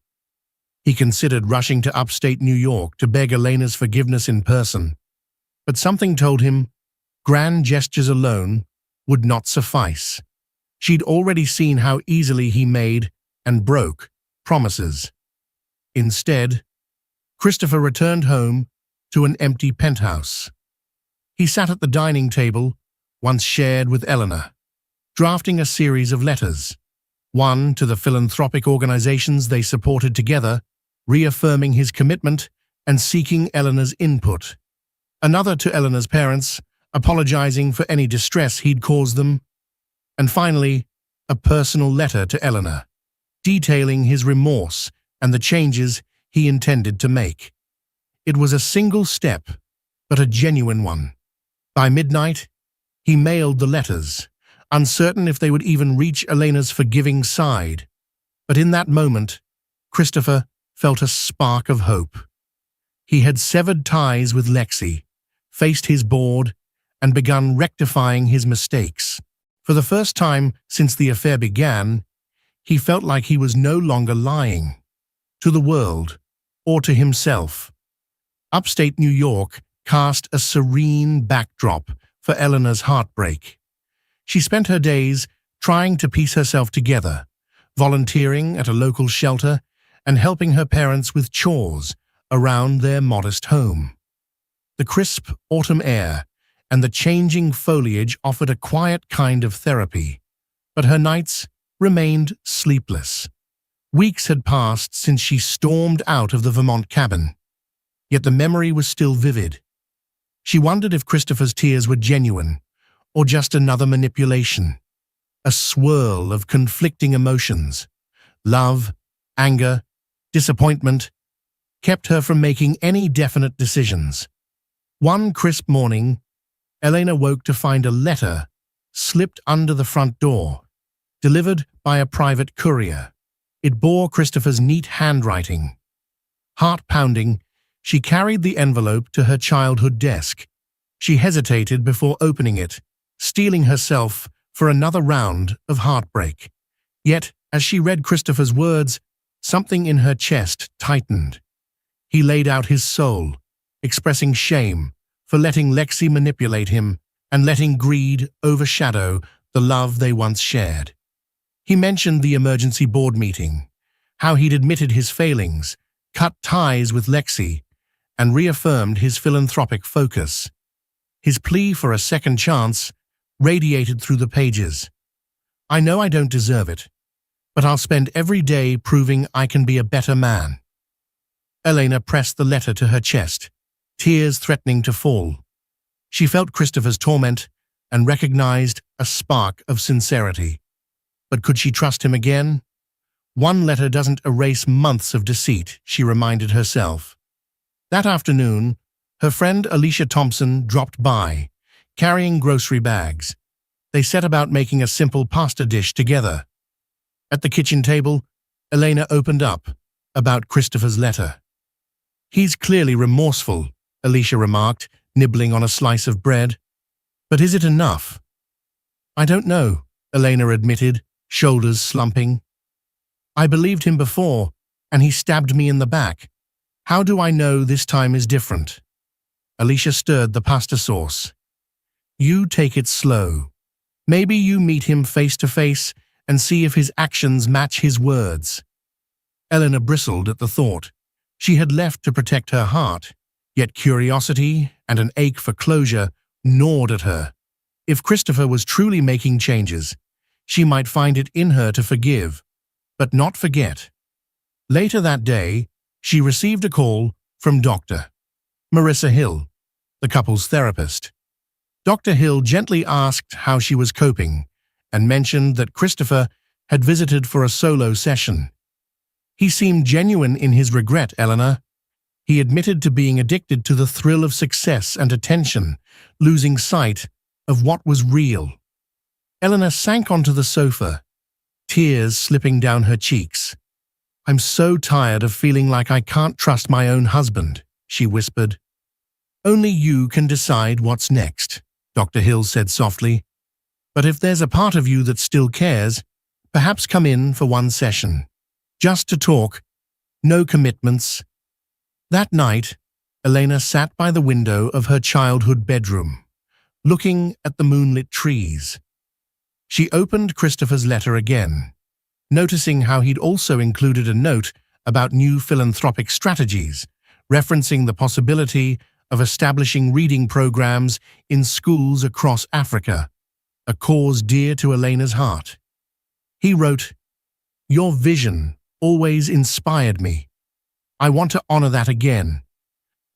He considered rushing to upstate New York to beg Elena's forgiveness in person, but something told him grand gestures alone would not suffice. She'd already seen how easily he made and broke promises. Instead, Christopher returned home to an empty penthouse. He sat at the dining table, once shared with Elena, drafting a series of letters, one to the philanthropic organizations they supported together, reaffirming his commitment and seeking Elena's input, another to Elena's parents, apologizing for any distress he'd caused them, and finally, a personal letter to Elena, detailing his remorse and the changes he intended to make. It was a single step, but a genuine one. By midnight, he mailed the letters, uncertain if they would even reach Elena's forgiving side. But in that moment, Christopher felt a spark of hope. He had severed ties with Lexi, faced his board, and begun rectifying his mistakes. For the first time since the affair began, he felt like he was no longer lying to the world or to himself. Upstate New York cast a serene backdrop for Elena's heartbreak. She spent her days trying to piece herself together, volunteering at a local shelter and helping her parents with chores around their modest home. The crisp autumn air and the changing foliage offered a quiet kind of therapy, but her nights remained sleepless. Weeks had passed since she stormed out of the Vermont cabin, yet the memory was still vivid. She wondered if Christopher's tears were genuine or just another manipulation, a swirl of conflicting emotions, Love, anger, disappointment kept her from making any definite decisions. One crisp morning, Elena woke to find a letter slipped under the front door, delivered by a private courier. It bore Christopher's neat handwriting. Heart-pounding, she carried the envelope to her childhood desk. She hesitated before opening it, steeling herself for another round of heartbreak. Yet, as she read Christopher's words, something in her chest tightened. He laid out his soul, expressing shame for letting Lexi manipulate him and letting greed overshadow the love they once shared. He mentioned the emergency board meeting, how he'd admitted his failings, cut ties with Lexi, and reaffirmed his philanthropic focus. His plea for a second chance radiated through the pages. I know I don't deserve it, but I'll spend every day proving I can be a better man. Elena pressed the letter to her chest, tears threatening to fall. She felt Christopher's torment and recognized a spark of sincerity. But could she trust him again? One letter doesn't erase months of deceit, she reminded herself. That afternoon, her friend Alicia Thompson dropped by, carrying grocery bags. They set about making a simple pasta dish together. At the kitchen table, Elena opened up about Christopher's letter. He's clearly remorseful, Alicia remarked, nibbling on a slice of bread. But is it enough? I don't know, Elena admitted, shoulders slumping. I believed him before, and he stabbed me in the back. How do I know this time is different? Alicia stirred the pasta sauce. You take it slow. Maybe you meet him face to face and see if his actions match his words. Elena bristled at the thought. She had left to protect her heart, yet curiosity and an ache for closure gnawed at her. If Christopher was truly making changes, she might find it in her to forgive, but not forget. Later that day, she received a call from Dr. Marissa Hill, the couple's therapist. Dr. Hill gently asked how she was coping and mentioned that Christopher had visited for a solo session. He seemed genuine in his regret, Eleanor. He admitted to being addicted to the thrill of success and attention, losing sight of what was real. Eleanor sank onto the sofa, tears slipping down her cheeks. I'm so tired of feeling like I can't trust my own husband, she whispered. Only you can decide what's next, Dr. Hill said softly. But if there's a part of you that still cares, perhaps come in for one session. Just to talk, no commitments. That night, Elena sat by the window of her childhood bedroom, looking at the moonlit trees. She opened Christopher's letter again, noticing how he'd also included a note about new philanthropic strategies, referencing the possibility of establishing reading programs in schools across Africa, a cause dear to Elena's heart. He wrote, Your vision always inspired me. I want to honor that again.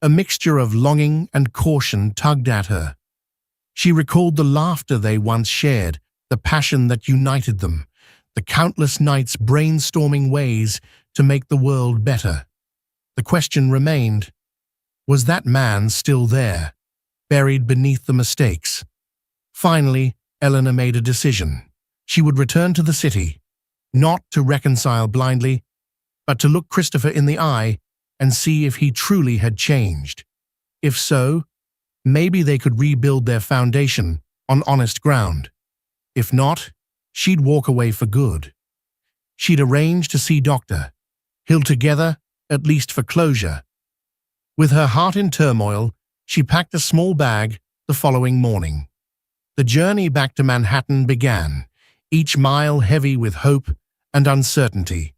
A mixture of longing and caution tugged at her. She recalled the laughter they once shared, the passion that united them, the countless nights brainstorming ways to make the world better. The question remained, was that man still there, buried beneath the mistakes? Finally, Eleanor made a decision. She would return to the city, not to reconcile blindly, but to look Christopher in the eye and see if he truly had changed. If so, maybe they could rebuild their foundation on honest ground. If not, she'd walk away for good. She'd arranged to see Dr. Hill together, at least for closure. With her heart in turmoil, she packed a small bag the following morning. The journey back to Manhattan began, each mile heavy with hope and uncertainty.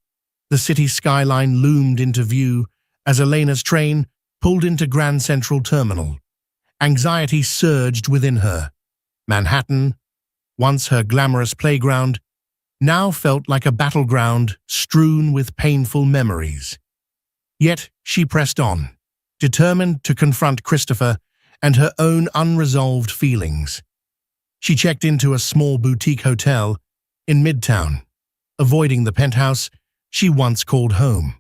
The city skyline loomed into view as Elena's train pulled into Grand Central Terminal. Anxiety surged within her. Manhattan, once her glamorous playground, now felt like a battleground strewn with painful memories. Yet she pressed on, determined to confront Christopher and her own unresolved feelings. She checked into a small boutique hotel in Midtown. Avoiding the penthouse, she once called home.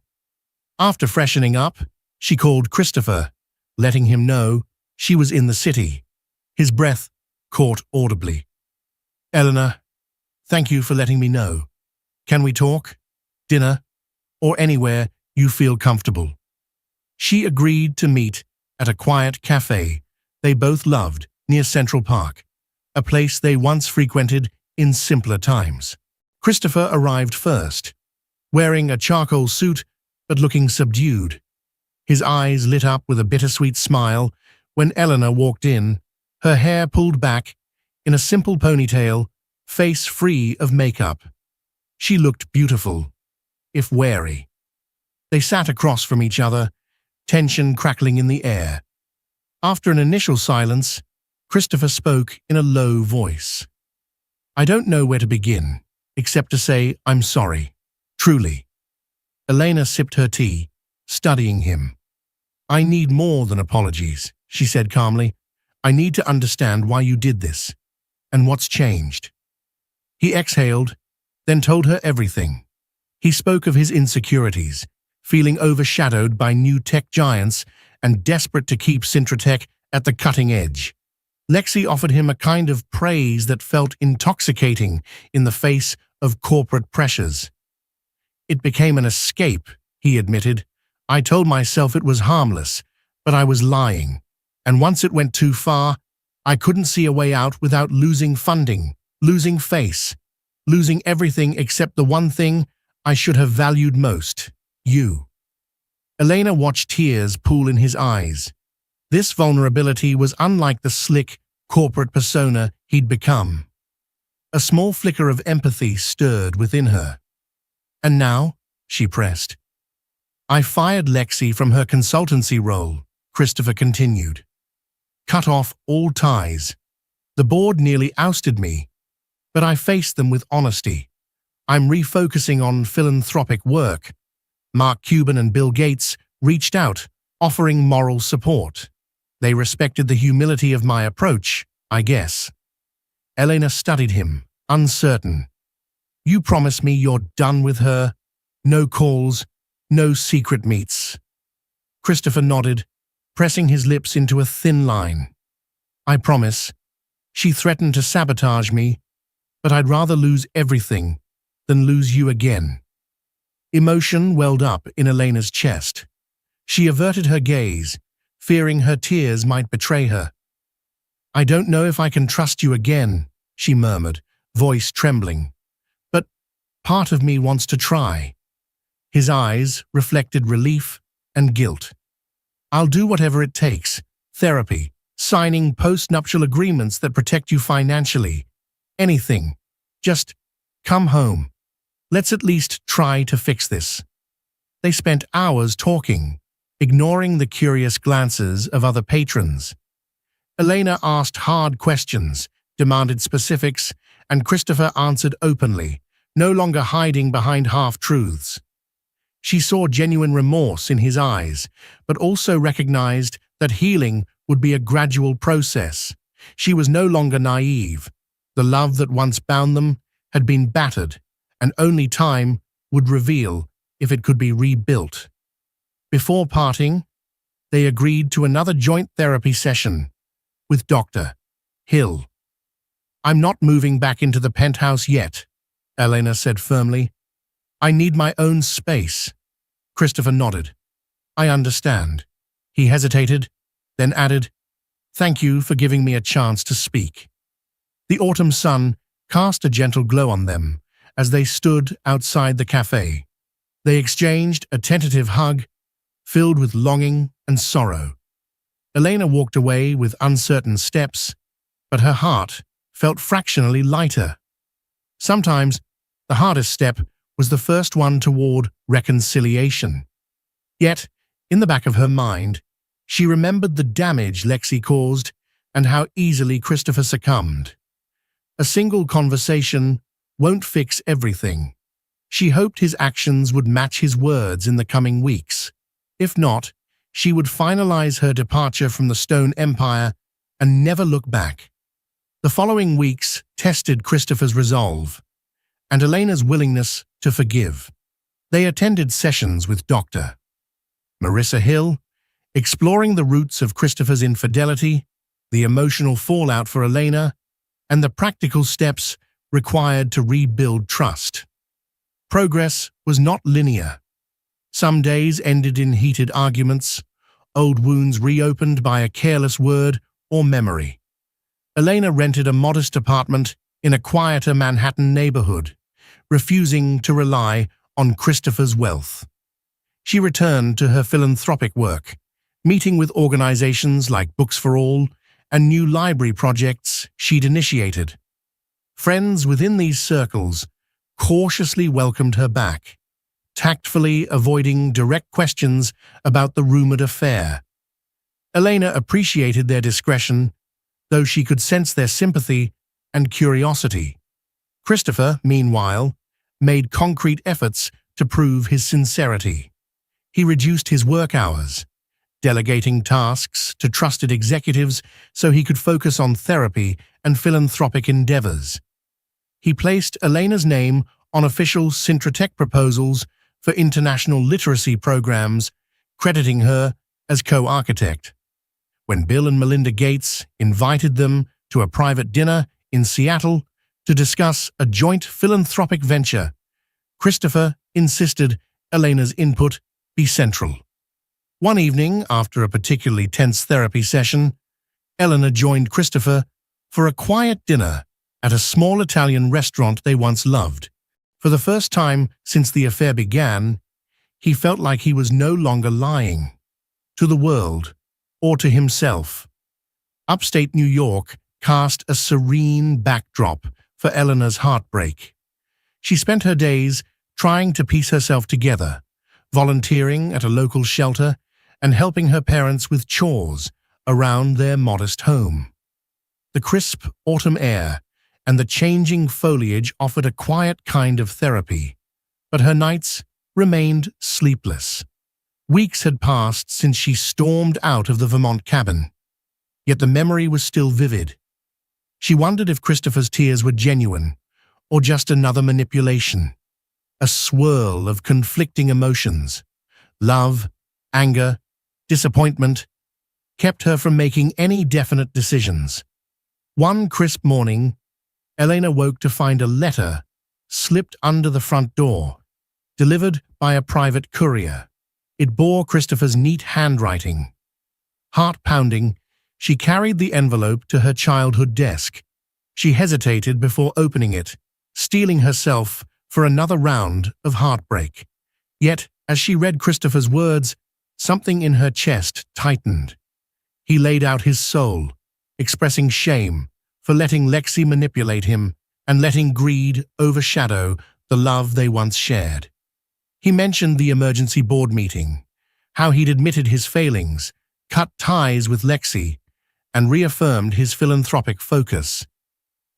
After freshening up, she called Christopher, letting him know she was in the city. His breath caught audibly. "Eleanor, thank you for letting me know. Can we talk? Dinner? Or anywhere you feel comfortable?" She agreed to meet at a quiet cafe they both loved near Central Park, a place they once frequented in simpler times. Christopher arrived first, wearing a charcoal suit but looking subdued. His eyes lit up with a bittersweet smile when Eleanor walked in, her hair pulled back in a simple ponytail, face free of makeup. She looked beautiful, if wary. They sat across from each other, tension crackling in the air. After an initial silence, Christopher spoke in a low voice. "I don't know where to begin, except to say I'm sorry. Truly." Elena sipped her tea, studying him. "I need more than apologies," she said calmly. "I need to understand why you did this, and what's changed." He exhaled, then told her everything. He spoke of his insecurities, feeling overshadowed by new tech giants and desperate to keep Syntratech at the cutting edge. Lexi offered him a kind of praise that felt intoxicating in the face of corporate pressures. "It became an escape," he admitted. "I told myself it was harmless, but I was lying. And once it went too far, I couldn't see a way out without losing funding, losing face, losing everything except the one thing I should have valued most, you." Elena watched tears pool in his eyes. This vulnerability was unlike the slick, corporate persona he'd become. A small flicker of empathy stirred within her. "And now?" she pressed. "I fired Lexi from her consultancy role," Christopher continued. "Cut off all ties. The board nearly ousted me, but I faced them with honesty. I'm refocusing on philanthropic work. Mark Cuban and Bill Gates reached out, offering moral support. They respected the humility of my approach, I guess." Elena studied him, uncertain. "You promise me you're done with her? No calls, no secret meets?" Christopher nodded, pressing his lips into a thin line. "I promise. She threatened to sabotage me, but I'd rather lose everything than lose you again." Emotion welled up in Elena's chest. She averted her gaze, fearing her tears might betray her. "I don't know if I can trust you again," she murmured, voice trembling. "But part of me wants to try." His eyes reflected relief and guilt. "I'll do whatever it takes. Therapy, signing post-nuptial agreements that protect you financially. Anything. Just come home. Let's at least try to fix this." They spent hours talking, ignoring the curious glances of other patrons. Elena asked hard questions, demanded specifics, and Christopher answered openly, no longer hiding behind half-truths. She saw genuine remorse in his eyes, but also recognized that healing would be a gradual process. She was no longer naive. The love that once bound them had been battered, and only time would reveal if it could be rebuilt. Before parting, they agreed to another joint therapy session with Dr. Hill. "I'm not moving back into the penthouse yet," Elena said firmly. "I need my own space." Christopher nodded. "I understand." He hesitated, then added, "Thank you for giving me a chance to speak." The autumn sun cast a gentle glow on them as they stood outside the cafe. They exchanged a tentative hug, filled with longing and sorrow. Elena walked away with uncertain steps, but her heart felt fractionally lighter. Sometimes, the hardest step was the first one toward reconciliation. Yet, in the back of her mind, she remembered the damage Lexi caused and how easily Christopher succumbed. A single conversation won't fix everything. She hoped his actions would match his words in the coming weeks. If not, she would finalize her departure from the Stone Empire and never look back. The following weeks tested Christopher's resolve and Elena's willingness to forgive. They attended sessions with Dr. Marissa Hill, exploring the roots of Christopher's infidelity, the emotional fallout for Elena, and the practical steps required to rebuild trust. Progress was not linear. Some days ended in heated arguments, old wounds reopened by a careless word or memory. Elena rented a modest apartment in a quieter Manhattan neighborhood, refusing to rely on Christopher's wealth. She returned to her philanthropic work, meeting with organizations like Books for All and new library projects she'd initiated. Friends within these circles cautiously welcomed her back, tactfully avoiding direct questions about the rumored affair. Elena appreciated their discretion, though she could sense their sympathy and curiosity. Christopher, meanwhile, made concrete efforts to prove his sincerity. He reduced his work hours, delegating tasks to trusted executives so he could focus on therapy and philanthropic endeavors. He placed Elena's name on official Syntratech proposals for international literacy programs, crediting her as co-architect. When Bill and Melinda Gates invited them to a private dinner in Seattle to discuss a joint philanthropic venture, Christopher insisted Elena's input be central. One evening, after a particularly tense therapy session, Elena joined Christopher for a quiet dinner at a small Italian restaurant they once loved. For the first time since the affair began, he felt like he was no longer lying to the world or to himself. Upstate New York cast a serene backdrop for Elena's heartbreak. She spent her days trying to piece herself together, volunteering at a local shelter and helping her parents with chores around their modest home. The crisp autumn air and the changing foliage offered a quiet kind of therapy, but her nights remained sleepless. Weeks had passed since she stormed out of the Vermont cabin, yet the memory was still vivid. She wondered if Christopher's tears were genuine or just another manipulation. A swirl of conflicting emotions, love, anger, disappointment, kept her from making any definite decisions. One crisp morning, Elena woke to find a letter slipped under the front door, delivered by a private courier. It bore Christopher's neat handwriting. Heart-pounding, she carried the envelope to her childhood desk. She hesitated before opening it, steeling herself for another round of heartbreak. Yet, as she read Christopher's words, something in her chest tightened. He laid out his soul, expressing shame for letting Lexi manipulate him and letting greed overshadow the love they once shared. He mentioned the emergency board meeting, how he'd admitted his failings, cut ties with Lexi, and reaffirmed his philanthropic focus.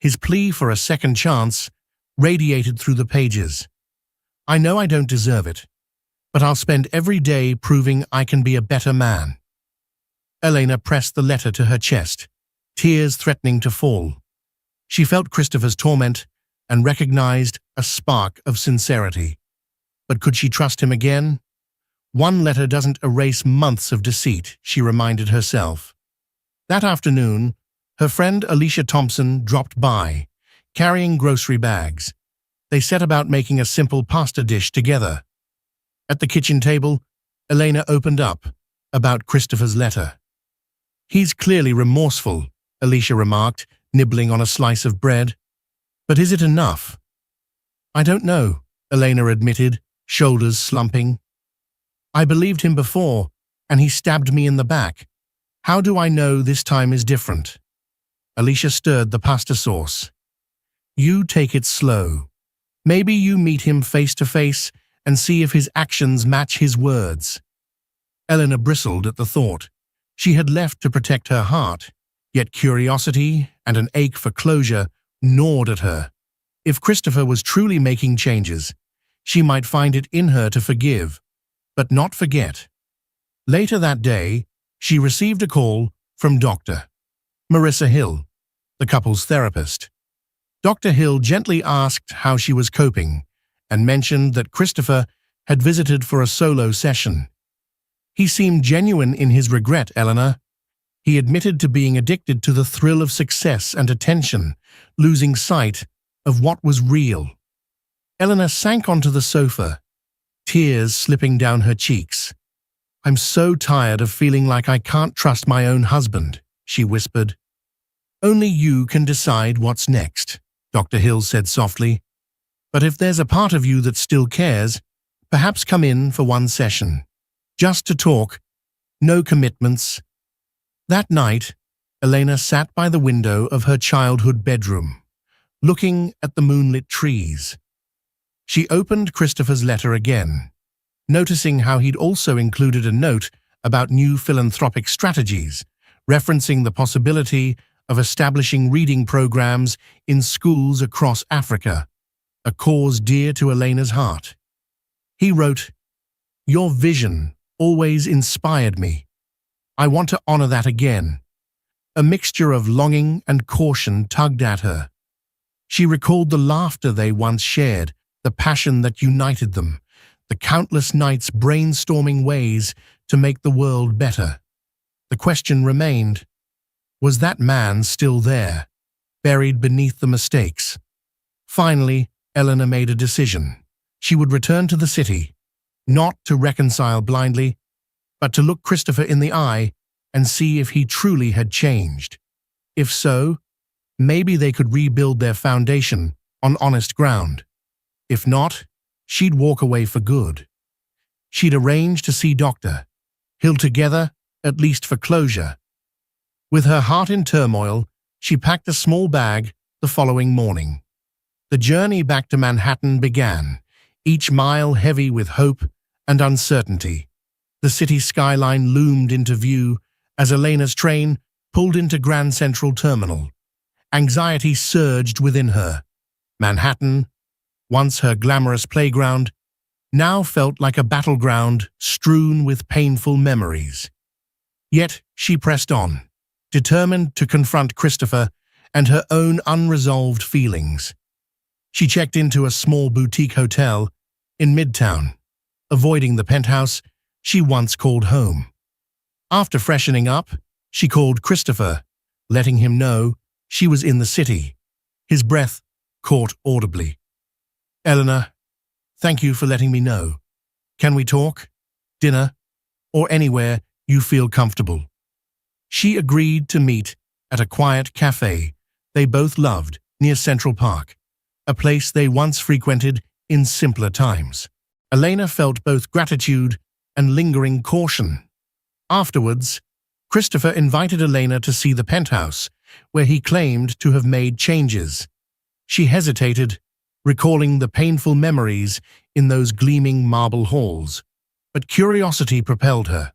His plea for a second chance radiated through the pages. "I know I don't deserve it, but I'll spend every day proving I can be a better man." Elena pressed the letter to her chest, tears threatening to fall. She felt Christopher's torment and recognized a spark of sincerity. But could she trust him again? One letter doesn't erase months of deceit, she reminded herself. That afternoon, her friend Alicia Thompson dropped by, carrying grocery bags. They set about making a simple pasta dish together. At the kitchen table, Elena opened up about Christopher's letter. "He's clearly remorseful," Alicia remarked, nibbling on a slice of bread. "But is it enough?" "I don't know," Elena admitted, shoulders slumping. "I believed him before, and he stabbed me in the back. How do I know this time is different?" Alicia stirred the pasta sauce. "You take it slow. Maybe you meet him face to face and see if his actions match his words." Elena bristled at the thought. She had left to protect her heart, yet curiosity and an ache for closure gnawed at her. If Christopher was truly making changes, she might find it in her to forgive, but not forget. Later that day, she received a call from Dr. Marissa Hill, the couple's therapist. Dr. Hill gently asked how she was coping and mentioned that Christopher had visited for a solo session. He seemed genuine in his regret, Eleanor. He admitted to being addicted to the thrill of success and attention, losing sight of what was real. Eleanor sank onto the sofa, tears slipping down her cheeks. "I'm so tired of feeling like I can't trust my own husband," she whispered. "Only you can decide what's next," Dr. Hill said softly. "But if there's a part of you that still cares, perhaps come in for one session. Just to talk, no commitments." That night, Elena sat by the window of her childhood bedroom, looking at the moonlit trees. She opened Christopher's letter again, noticing how he'd also included a note about new philanthropic strategies, referencing the possibility of establishing reading programs in schools across Africa, a cause dear to Elena's heart. He wrote, "Your vision always inspired me. I want to honor that again." A mixture of longing and caution tugged at her. She recalled the laughter they once shared, the passion that united them, the countless nights brainstorming ways to make the world better. The question remained, was that man still there, buried beneath the mistakes? Finally, Eleanor made a decision. She would return to the city, not to reconcile blindly, but to look Christopher in the eye and see if he truly had changed. If so, maybe they could rebuild their foundation on honest ground. If not, she'd walk away for good. She'd arranged to see Dr. Hill together, at least for closure. With her heart in turmoil, she packed a small bag the following morning. The journey back to Manhattan began, each mile heavy with hope and uncertainty. The city skyline loomed into view as Elena's train pulled into Grand Central Terminal. Anxiety surged within her. Manhattan, once her glamorous playground, now felt like a battleground strewn with painful memories. Yet she pressed on, determined to confront Christopher and her own unresolved feelings. She checked into a small boutique hotel in Midtown, avoiding the penthouse she once called home. After freshening up, she called Christopher, letting him know she was in the city. His breath caught audibly. "Eleanor, thank you for letting me know. Can we talk? Dinner? Or anywhere you feel comfortable?" She agreed to meet at a quiet cafe they both loved near Central Park, a place they once frequented in simpler times. Elena felt both gratitude and lingering caution. Afterwards, Christopher invited Elena to see the penthouse, where he claimed to have made changes. She hesitated, recalling the painful memories in those gleaming marble halls, but curiosity propelled her.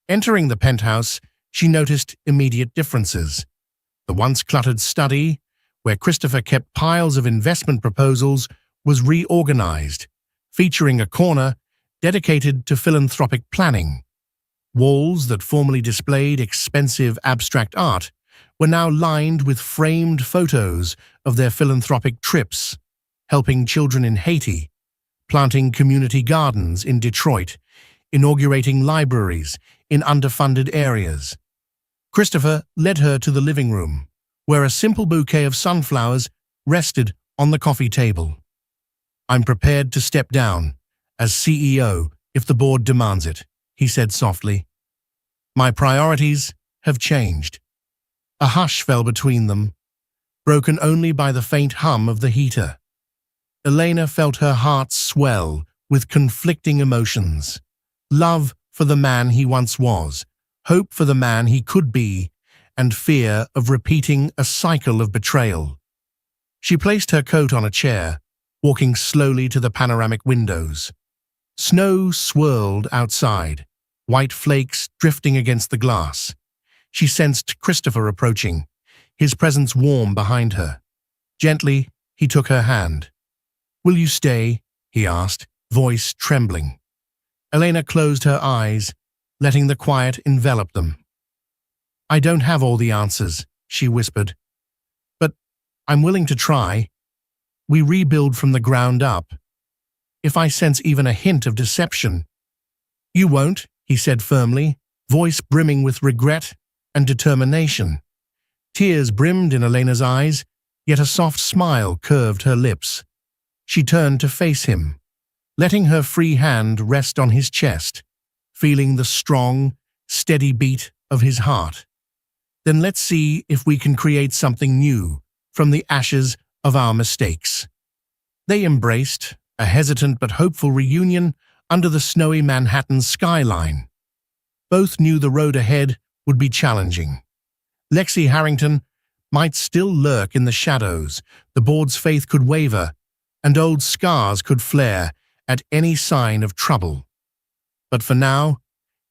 Entering the penthouse, she noticed immediate differences. The once cluttered study, where Christopher kept piles of investment proposals, was reorganized, featuring a corner dedicated to philanthropic planning. Walls that formerly displayed expensive abstract art were now lined with framed photos of their philanthropic trips, helping children in Haiti, planting community gardens in Detroit, inaugurating libraries in underfunded areas. Christopher led her to the living room, where a simple bouquet of sunflowers rested on the coffee table. "I'm prepared to step down as CEO if the board demands it," he said softly. "My priorities have changed." A hush fell between them, broken only by the faint hum of the heater. Elena felt her heart swell with conflicting emotions. Love for the man he once was, hope for the man he could be, and fear of repeating a cycle of betrayal. She placed her coat on a chair, walking slowly to the panoramic windows. Snow swirled outside, white flakes drifting against the glass. She sensed Christopher approaching, his presence warm behind her. Gently, he took her hand. "Will you stay?" he asked, voice trembling. Elena closed her eyes, letting the quiet envelop them. "I don't have all the answers," she whispered, "but I'm willing to try. We rebuild from the ground up." if I sense even a hint of deception." "You won't," he said firmly, voice brimming with regret and determination. Tears brimmed in Elena's eyes, yet a soft smile curved her lips. She turned to face him, letting her free hand rest on his chest, feeling the strong, steady beat of his heart. "Then let's see if we can create something new from the ashes of our mistakes." They embraced, a hesitant but hopeful reunion under the snowy Manhattan skyline. Both knew the road ahead would be challenging. Lexi Harrington might still lurk in the shadows, the board's faith could waver, and old scars could flare at any sign of trouble. But for now,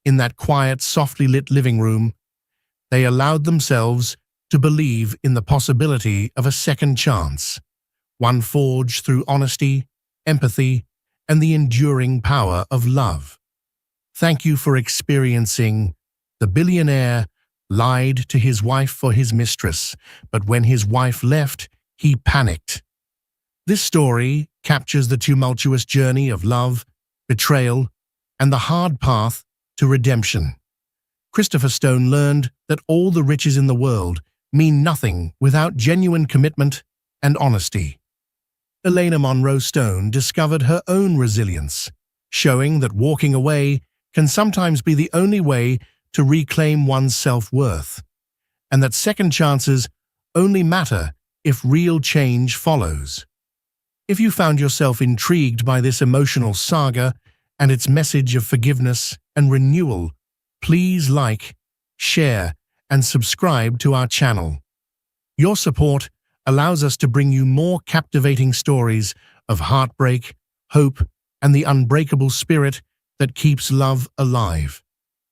in that quiet, softly lit living room, they allowed themselves to believe in the possibility of a second chance, one forged through honesty, empathy, and the enduring power of love. Thank you for experiencing The Billionaire lied to his wife for his mistress, but when his wife left, he panicked. This story captures the tumultuous journey of love, betrayal, and the hard path to redemption. Christopher Stone learned that all the riches in the world mean nothing without genuine commitment and honesty. Elena Monroe Stone discovered her own resilience, showing that walking away can sometimes be the only way to reclaim one's self-worth, and that second chances only matter if real change follows. If you found yourself intrigued by this emotional saga and its message of forgiveness and renewal, please like, share, and subscribe to our channel. Your support allows us to bring you more captivating stories of heartbreak, hope, and the unbreakable spirit that keeps love alive.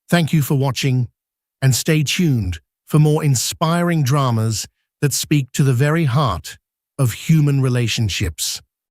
Thank you for watching, and stay tuned for more inspiring dramas that speak to the very heart of human relationships.